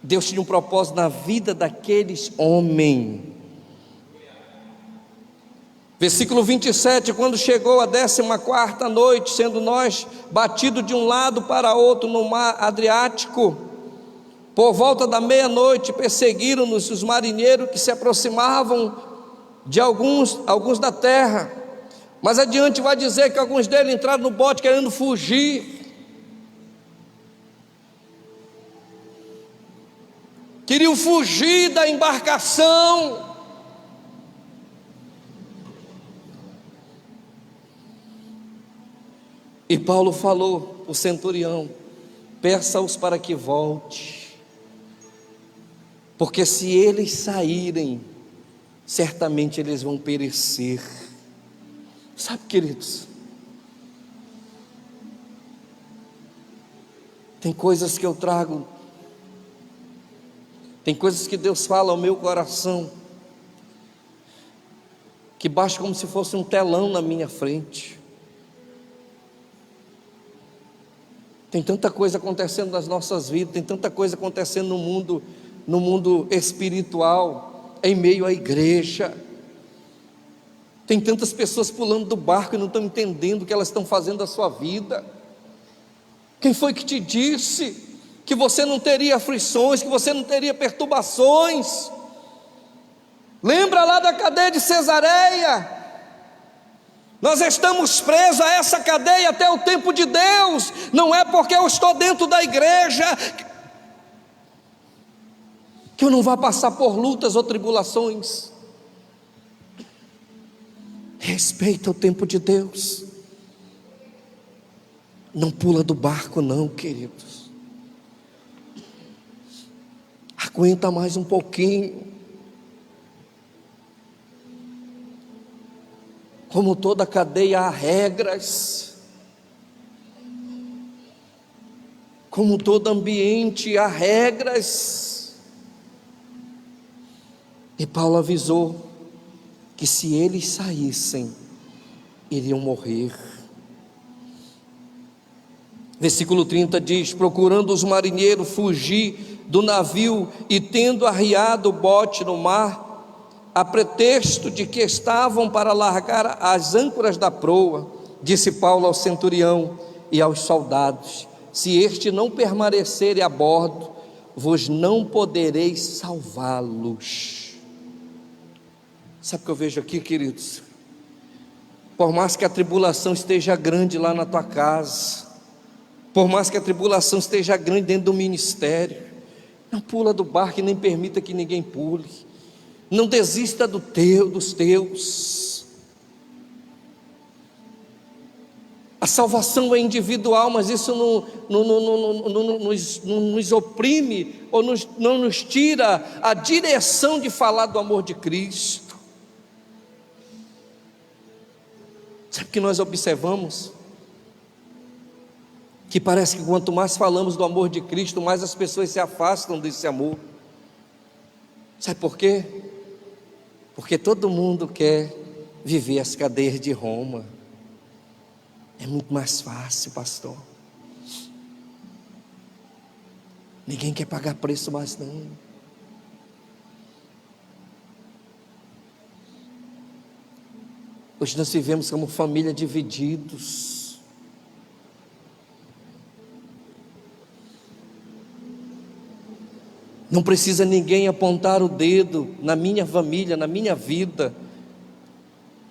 Deus tinha um propósito na vida daqueles homens. Versículo 27, quando chegou a 14ª noite, sendo nós batidos de um lado para outro no mar Adriático, por volta da meia-noite, perseguiram-nos os marinheiros que se aproximavam de alguns da terra. Mas adiante vai dizer que alguns deles entraram no bote querendo fugir. Queriam fugir da embarcação. E Paulo falou ao centurião: peça-os para que volte, porque se eles saírem, certamente eles vão perecer. Sabe, queridos, tem coisas que eu trago, tem coisas que Deus fala ao meu coração, que baixa como se fosse um telão na minha frente. Tem tanta coisa acontecendo nas nossas vidas, tem tanta coisa acontecendo no mundo espiritual, em meio à igreja. Tem tantas pessoas pulando do barco e não estão entendendo o que elas estão fazendo da sua vida. Quem foi que te disse que você não teria aflições, que você não teria perturbações? Lembra lá da cadeia de Cesareia? Nós estamos presos a essa cadeia até o tempo de Deus. Não é porque eu estou dentro da igreja que eu não vou passar por lutas ou tribulações. Respeita o tempo de Deus. Não pula do barco não, queridos. Aguenta mais um pouquinho. Como toda cadeia há regras. Como todo ambiente há regras. E Paulo avisou que se eles saíssem, iriam morrer. Versículo 30 diz: procurando os marinheiros fugir do navio e tendo arriado o bote no mar, a pretexto de que estavam para largar as âncoras da proa, disse Paulo ao centurião e aos soldados: se este não permanecerem a bordo, vos não podereis salvá-los. Sabe o que eu vejo aqui, queridos? Por mais que a tribulação esteja grande lá na tua casa, por mais que a tribulação esteja grande dentro do ministério, não pula do barco e nem permita que ninguém pule. Não desista dos teus. A salvação é individual, mas isso não nos oprime ou não nos tira a direção de falar do amor de Cristo. Sabe o que nós observamos? Que parece que quanto mais falamos do amor de Cristo, mais as pessoas se afastam desse amor. Sabe por quê? Porque todo mundo quer viver as cadeias de Roma. É muito mais fácil, pastor. Ninguém quer pagar preço mais não. Hoje nós vivemos como família divididos. Não precisa ninguém apontar o dedo na minha família, na minha vida.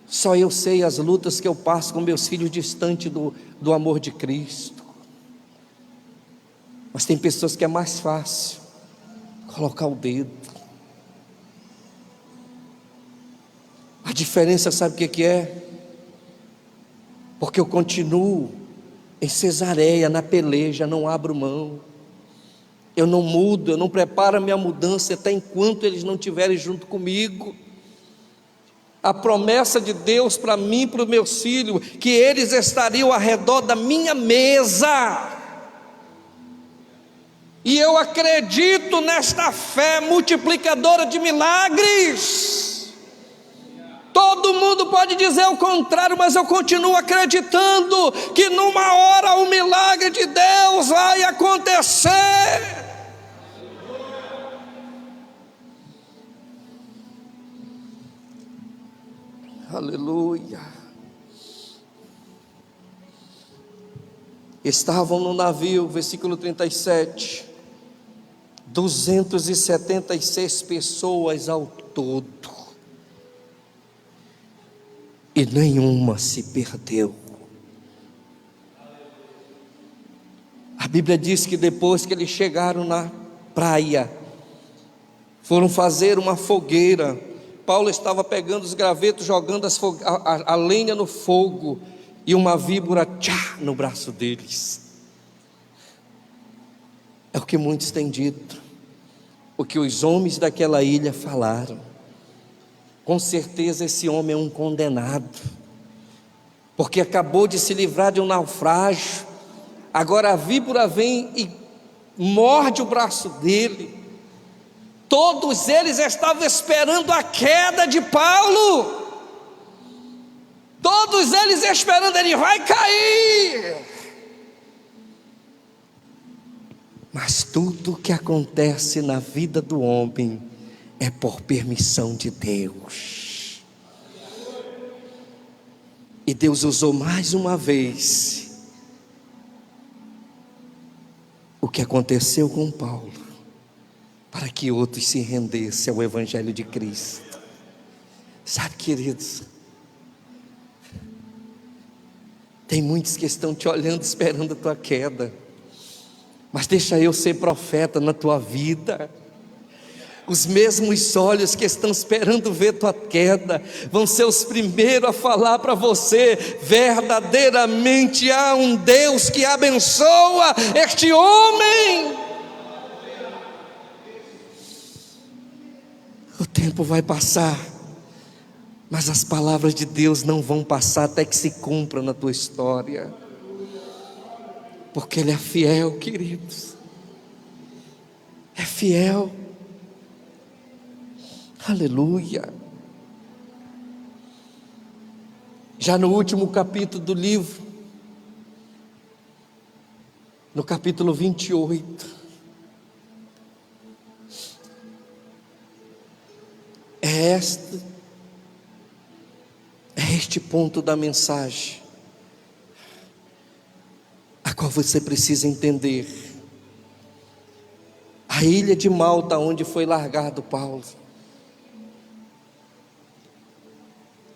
Só eu sei as lutas que eu passo com meus filhos distante do amor de Cristo. Mas tem pessoas que é mais fácil colocar o dedo. A diferença, sabe o que é? Porque eu continuo em Cesareia, na peleja, não abro mão. Eu não mudo, eu não preparo a minha mudança até enquanto eles não estiverem junto comigo. A promessa de Deus para mim e para os meus filhos, que eles estariam ao redor da minha mesa. E eu acredito nesta fé multiplicadora de milagres. Todo mundo pode dizer o contrário, mas eu continuo acreditando que numa hora o milagre de Deus vai acontecer. Aleluia. Estavam no navio, versículo 37, 276 pessoas ao todo, e nenhuma se perdeu. A Bíblia diz que depois que eles chegaram na praia, foram fazer uma fogueira. Paulo estava pegando os gravetos, jogando a lenha no fogo, e uma víbora no braço deles. É o que muitos têm dito, o que os homens daquela ilha falaram. Com certeza esse homem é um condenado, porque acabou de se livrar de um naufrágio, agora a víbora vem e morde o braço dele. Todos eles estavam esperando a queda de Paulo, todos eles esperando, ele vai cair. Mas tudo que acontece na vida do homem é por permissão de Deus. E Deus usou mais uma vez o que aconteceu com Paulo, para que outros se rendessem ao Evangelho de Cristo. Sabe, queridos, tem muitos que estão te olhando, esperando a tua queda, mas deixa eu ser profeta na tua vida. Os mesmos olhos que estão esperando ver tua queda vão ser os primeiros a falar para você: verdadeiramente há um Deus que abençoa este homem. O tempo vai passar, mas as palavras de Deus não vão passar até que se cumpra na tua história, porque Ele é fiel, queridos, é fiel. Aleluia. Já no último capítulo do livro, no capítulo 28, é este ponto da mensagem a qual você precisa entender. A ilha de Malta, onde foi largado Paulo.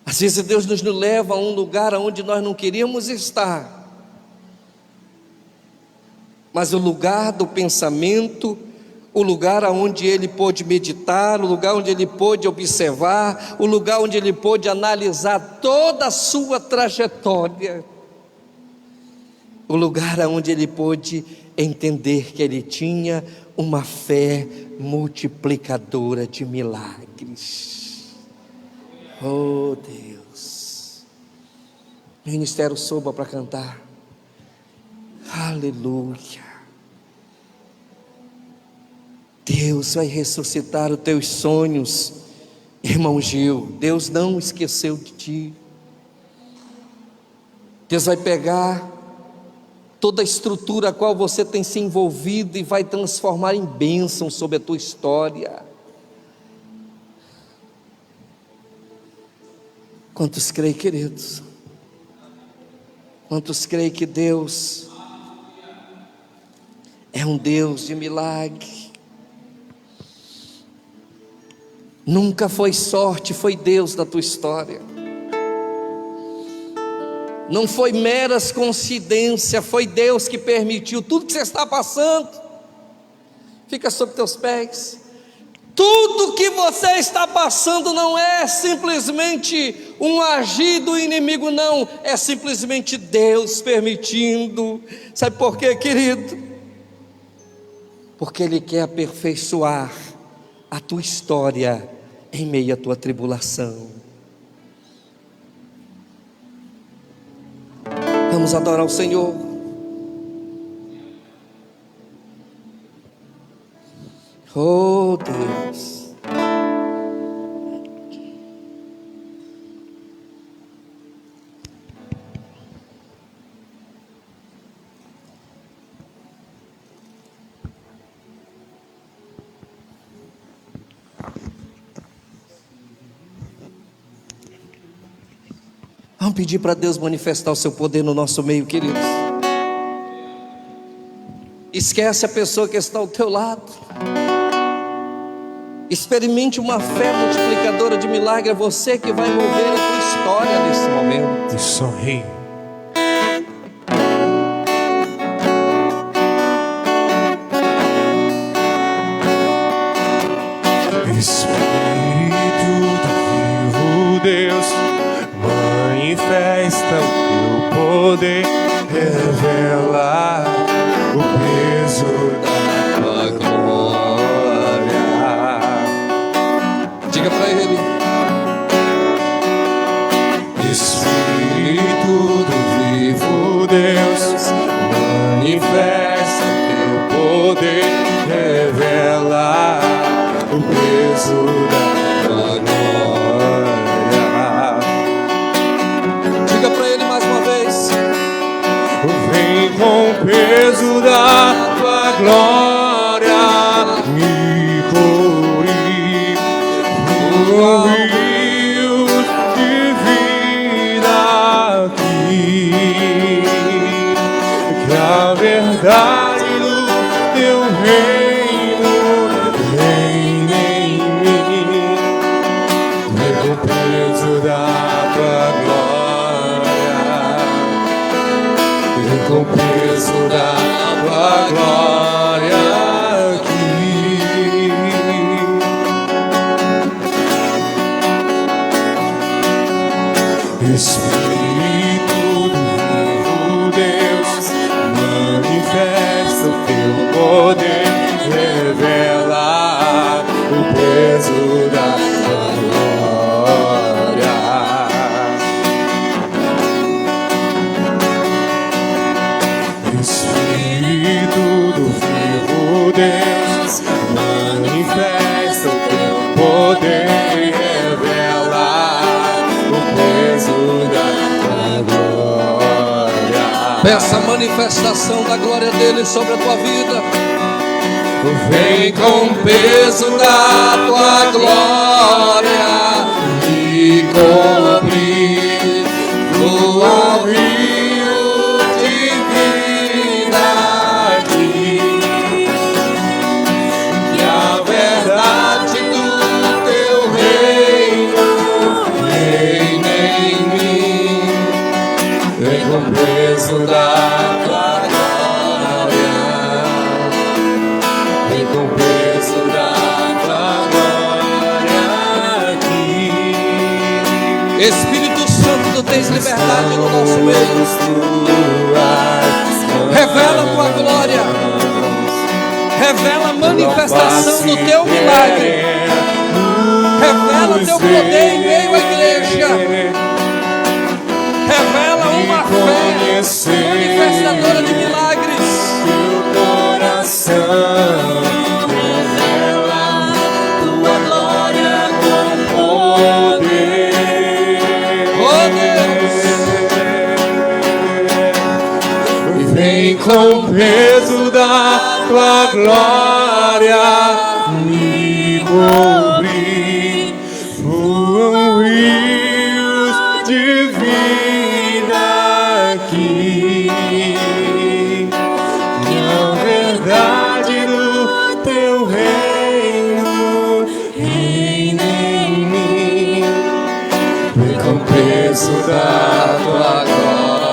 Às vezes Deus nos leva a um lugar onde nós não queríamos estar, mas o lugar do pensamento, o lugar onde ele pôde meditar, o lugar onde ele pôde observar, o lugar onde ele pôde analisar toda a sua trajetória, o lugar onde ele pôde entender que ele tinha uma fé multiplicadora de milagres. Oh Deus, o ministério soba para cantar. Aleluia. Deus vai ressuscitar os teus sonhos, irmão Gil. Deus não esqueceu de ti. Deus vai pegar toda a estrutura a qual você tem se envolvido e vai transformar em bênção sobre a tua história. Quantos creem, queridos? Quantos creem que Deus é um Deus de milagre? Nunca foi sorte, foi Deus na tua história. Não foi meras coincidências, foi Deus que permitiu. Tudo que você está passando, fica sob teus pés. Tudo que você está passando não é simplesmente um agir do inimigo, não. É simplesmente Deus permitindo. Sabe por quê, querido? Porque Ele quer aperfeiçoar a tua história em meio à tua tribulação. Vamos adorar o Senhor. Oh Deus. Vamos pedir para Deus manifestar o seu poder no nosso meio, queridos. Esquece a pessoa que está ao teu lado. Experimente uma fé multiplicadora de milagre. É você que vai mover a tua história nesse momento. E sorri. Espírito do vivo Deus, manifesta o teu poder, revela o peso da tua glória. Diga para Ele. Espírito do vivo Deus, manifesta o teu poder, revela o peso da tua glória. Diga para Ele mais uma vez. Vem com o peso da tua glória, me cobrir com rios de vida aqui, que a verdade do teu reino reine em mim. Vem com o peso da tua glória, vem com o peso da tua glória aqui. Espírito do vivo Deus, manifesta o teu poder, revela o peso da tua glória. Espírito do vivo Deus, manifesta o teu poder, revela o peso da tua glória. Peça a manifestação da glória dele sobre a tua vida. Vem com o peso da tua glória, me cobrir, flua rio de vida aqui, que a verdade do teu reino reine em mim. Vem com o peso da tua glória, vem com o peso da tua glória aqui. Espírito Santo, tu tens liberdade no nosso meio. Revela a tua glória. Revela a manifestação do teu milagre. Revela o teu poder em meio à igreja. Revela uma fé manifestadora de milagres. Teu coração revela tua glória com poder. Oh Deus. E vem com o peso da tua glória, me cobrir, fluam rios de vida aqui, que a verdade do teu reino reine em mim. Vem com o peso da tua glória,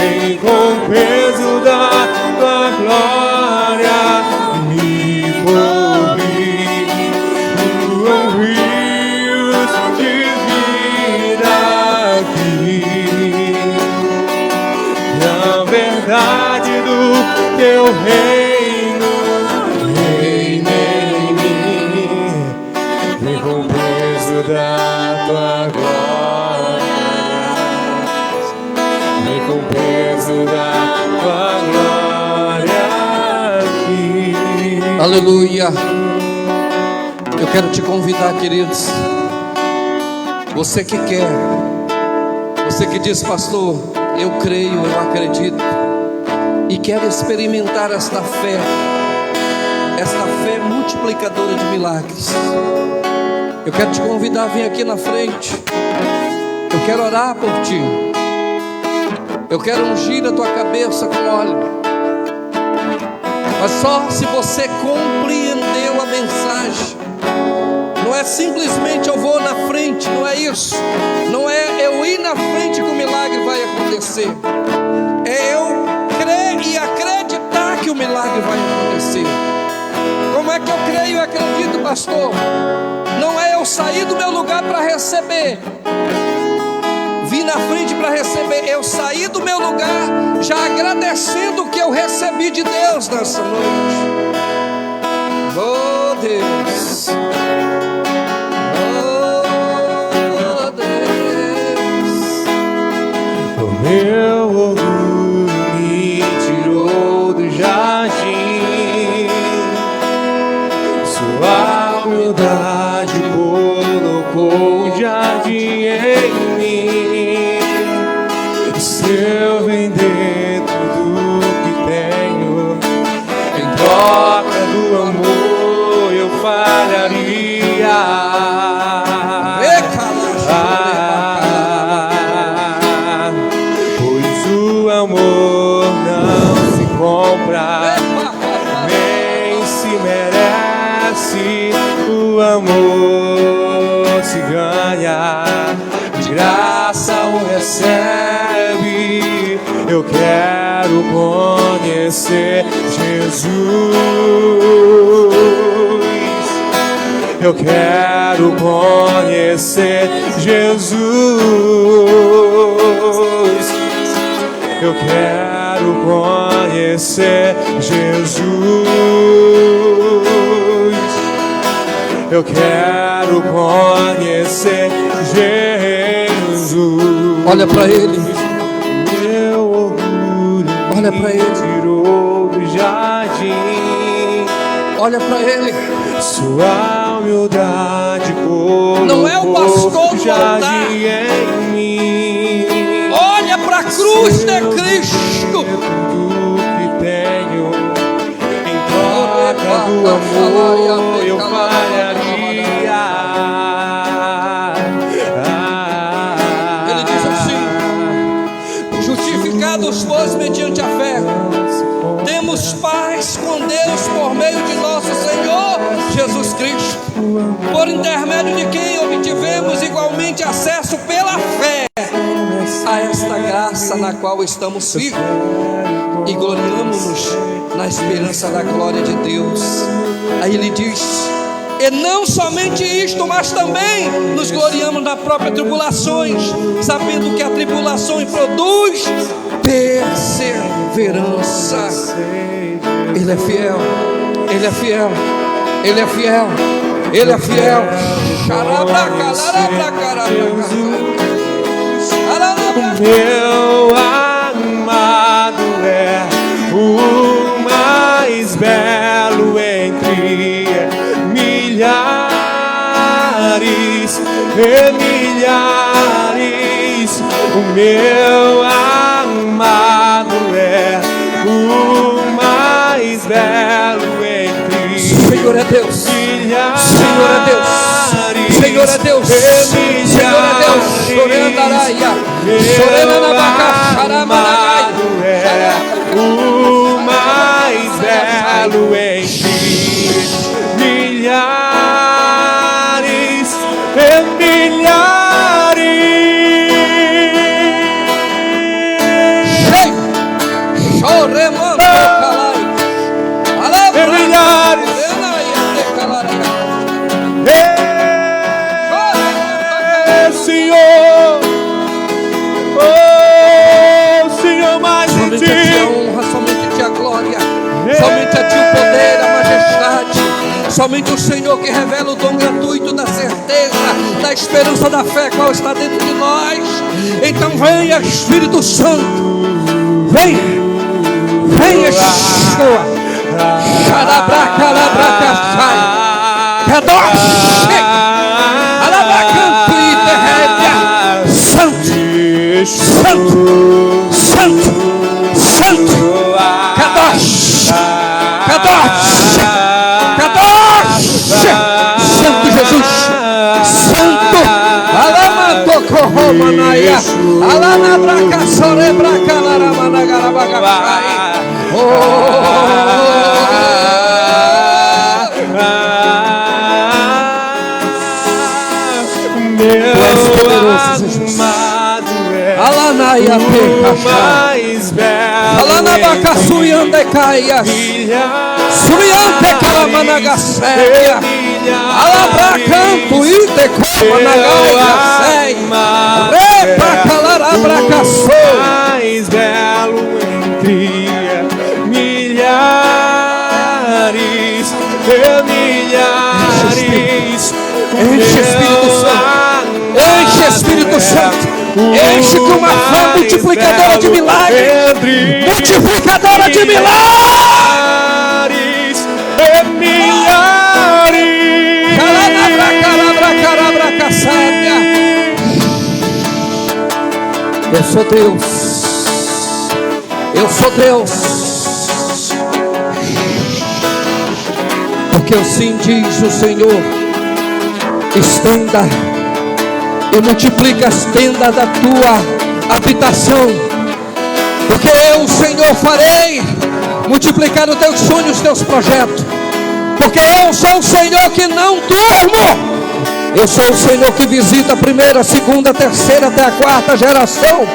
vem com o peso da tua glória me cobrir. Fluam rios de vida aqui, na verdade do teu reino reina em mim. Vem com o peso da tua glória, vem com o peso da tua glória aqui. Aleluia. Eu quero te convidar, queridos. Você que quer, você que diz, pastor, eu creio, eu acredito e quero experimentar esta fé multiplicadora de milagres. Eu quero te convidar a vir aqui na frente. Eu quero orar por ti. Eu quero ungir a tua cabeça com óleo. Mas só se você compreendeu a mensagem. Não é simplesmente eu vou na frente, não é isso. Não é eu ir na frente que o milagre vai acontecer. É eu crer e acreditar que o milagre vai acontecer. Como é que eu creio e acredito, pastor? Não é eu sair do meu lugar para receber, vir na frente para receber. Eu sair do meu lugar já agradecendo o que eu recebi de Deus nessa noite. Oh Deus, oh Deus. O meu orgulho me tirou do jardim, sua humildade colocou o jardim em mim. Se eu vender tudo que tenho em troca do amor, eu falharia. Pois o amor não se compra, nem se merece. O amor se ganha, de graça o recebe. Eu quero conhecer Jesus. Eu quero conhecer Jesus. Eu quero conhecer Jesus. Eu quero conhecer Jesus. Olha para Ele. Meu orgulho Olha para Ele. tirou do jardim. Olha para Ele. Sua humildade colocou Não é o pastor do altar. jardim em mim. Olha para a cruz de Cristo. Tudo que tenho em troca do amor, eu falharia. Ele diz assim: justificados pois mediante a fé, temos paz com Deus por meio de nosso Senhor Jesus Cristo, por intermédio de quem obtivemos igualmente acesso pela fé a esta graça na qual estamos vivos e gloriamos-nos na esperança da glória de Deus. Aí ele diz: e não somente isto, mas também nos gloriamos nas próprias tribulações, sabendo que a tribulação produz perseverança. Ele é fiel, Ele é fiel, Ele é fiel, Ele é fiel. Meu amado é o mais belo entre milhares e milhares. O meu amado é o mais belo entre Senhor é Deus, Senhor é Deus, Senhor é Deus, Senhor é Deus. Chorandaraia, Chorandabacaxaramanai, é o mais belo entre milhares e milhares. Senhor, oh Senhor, mais de somente a ti. ti a honra, somente a ti a glória, somente a ti o poder, a majestade. Somente o Senhor que revela o dom gratuito da certeza, da esperança, da fé qual está dentro de nós. Então venha Espírito Santo, venha Yeshua, Xarabracalabracachai, Kadosh, Alabacanto e Terrébia, Santo, Santo, Santo, Santo, Kadosh, Kadosh, Kadosh, Santo Jesus, Santo, Alamatocorromanaia, Alanabracaçorebracalaramanagarabagachai. Meu amado Alanaia mais belo Alanabacaçuiandecaias Suriante Calamanagaséia Alabracanto Itecomanagaias Repracalarabracaçou mais belo entre milhares de milhares. Enche Espírito Santo, enche Espírito Santo, enche com uma fé multiplicadora de milagres, multiplicadora de milagres, milhares. Calabra, eu sou Deus, eu sou Deus, porque assim diz o Senhor. Estenda e multiplica as tendas da tua habitação, porque eu, Senhor, farei multiplicar os teus sonhos, os teus projetos, porque eu sou o Senhor que não durmo, eu sou o Senhor que visita a primeira, a segunda, a terceira até a quarta geração,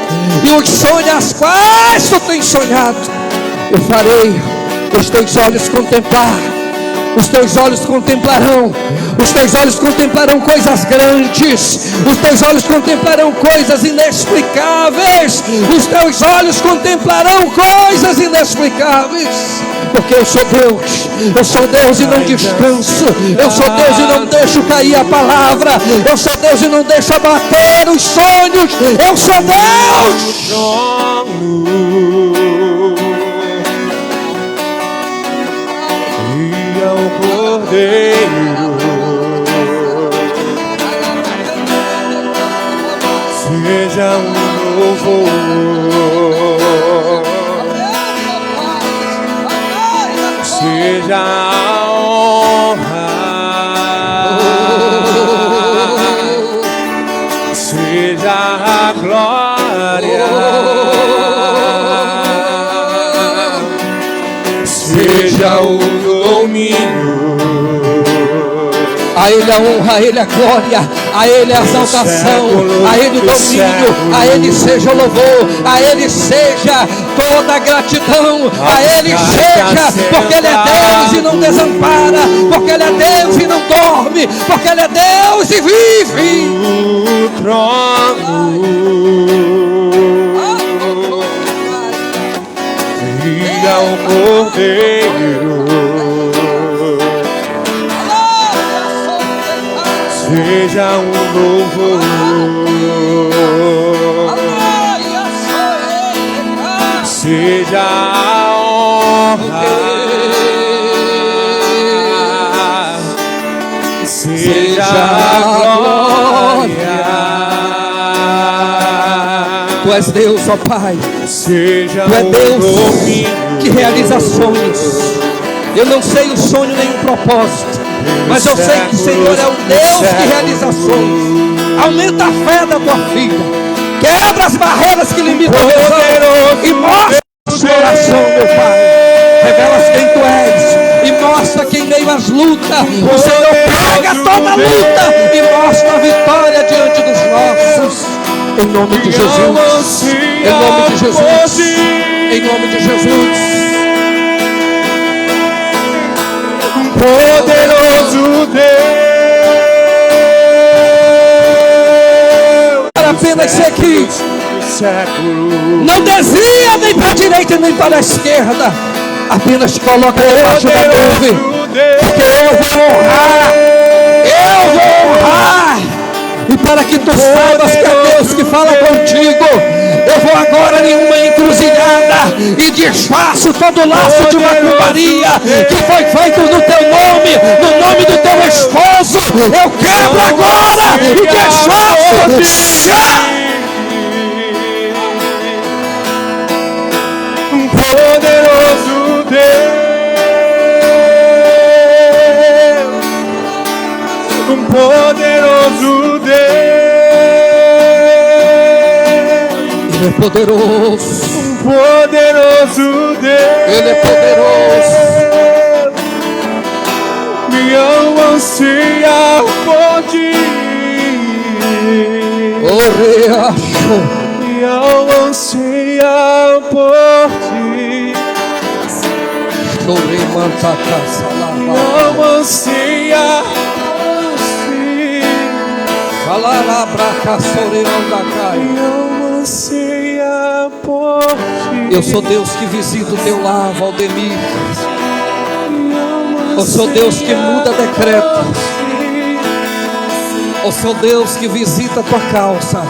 e os sonhos as quais tu tens sonhado, eu farei os teus olhos contemplar. Os teus olhos contemplarão, os teus olhos contemplarão coisas grandes, os teus olhos contemplarão coisas inexplicáveis, os teus olhos contemplarão coisas inexplicáveis, porque eu sou Deus e não descanso, eu sou Deus e não deixo cair a palavra, eu sou Deus e não deixo abater os sonhos, eu sou Deus. Cordeiro, seja um louvor, seja a honra, seja a glória, seja o domínio. A Ele a honra, a Ele a glória, a Ele a exaltação, a Ele o domínio, a Ele seja o louvor, a Ele seja toda a gratidão, a Ele seja, porque Ele é Deus e não desampara, porque Ele é Deus e não dorme, porque Ele é Deus e vive. O trono e ao Cordeiro, seja um louvor, seja a honra, seja a glória. Tu és Deus, ó Pai, seja Tu és Deus domínio, que realiza sonhos. Eu não sei o sonho nem o propósito, mas eu sei que o Senhor é o Deus que realiza sonhos. Aumenta a fé da tua filha, quebra as barreiras que limitam a visão e mostra o seu coração, meu Pai. Revela quem Tu és e mostra que em meio às lutas o Senhor pega toda a luta e mostra a vitória diante dos nossos. Em nome de Jesus, em nome de Jesus, em nome de Jesus. Poderoso Deus, Para apenas ser aqui. do século, Não desvia nem para a direita nem para a esquerda. Apenas te coloca debaixo da nuvem. Porque eu vou honrar. Eu vou honrar. E para que tu saibas que é Deus que fala contigo, eu vou agora em uma encruzilhada e desfaço todo laço de macumbaria que foi feito no teu nome, no nome do teu esposo. Eu quebro agora e desfaço. poderoso Deus, poderoso Deus, Ele é poderoso. poderoso Deus, Ele é poderoso. minha alma anseia por ti, Oh, riacho. minha alma anseia por ti, Chorei, mantaca, minha salama. alma anseia por ti, Falarabraca, sorerão da caia. minha alma anseia por ti. Eu sou Deus que visita o teu lar, Valdemir. Eu sou Deus que muda decreto. Eu sou Deus que visita a tua causa.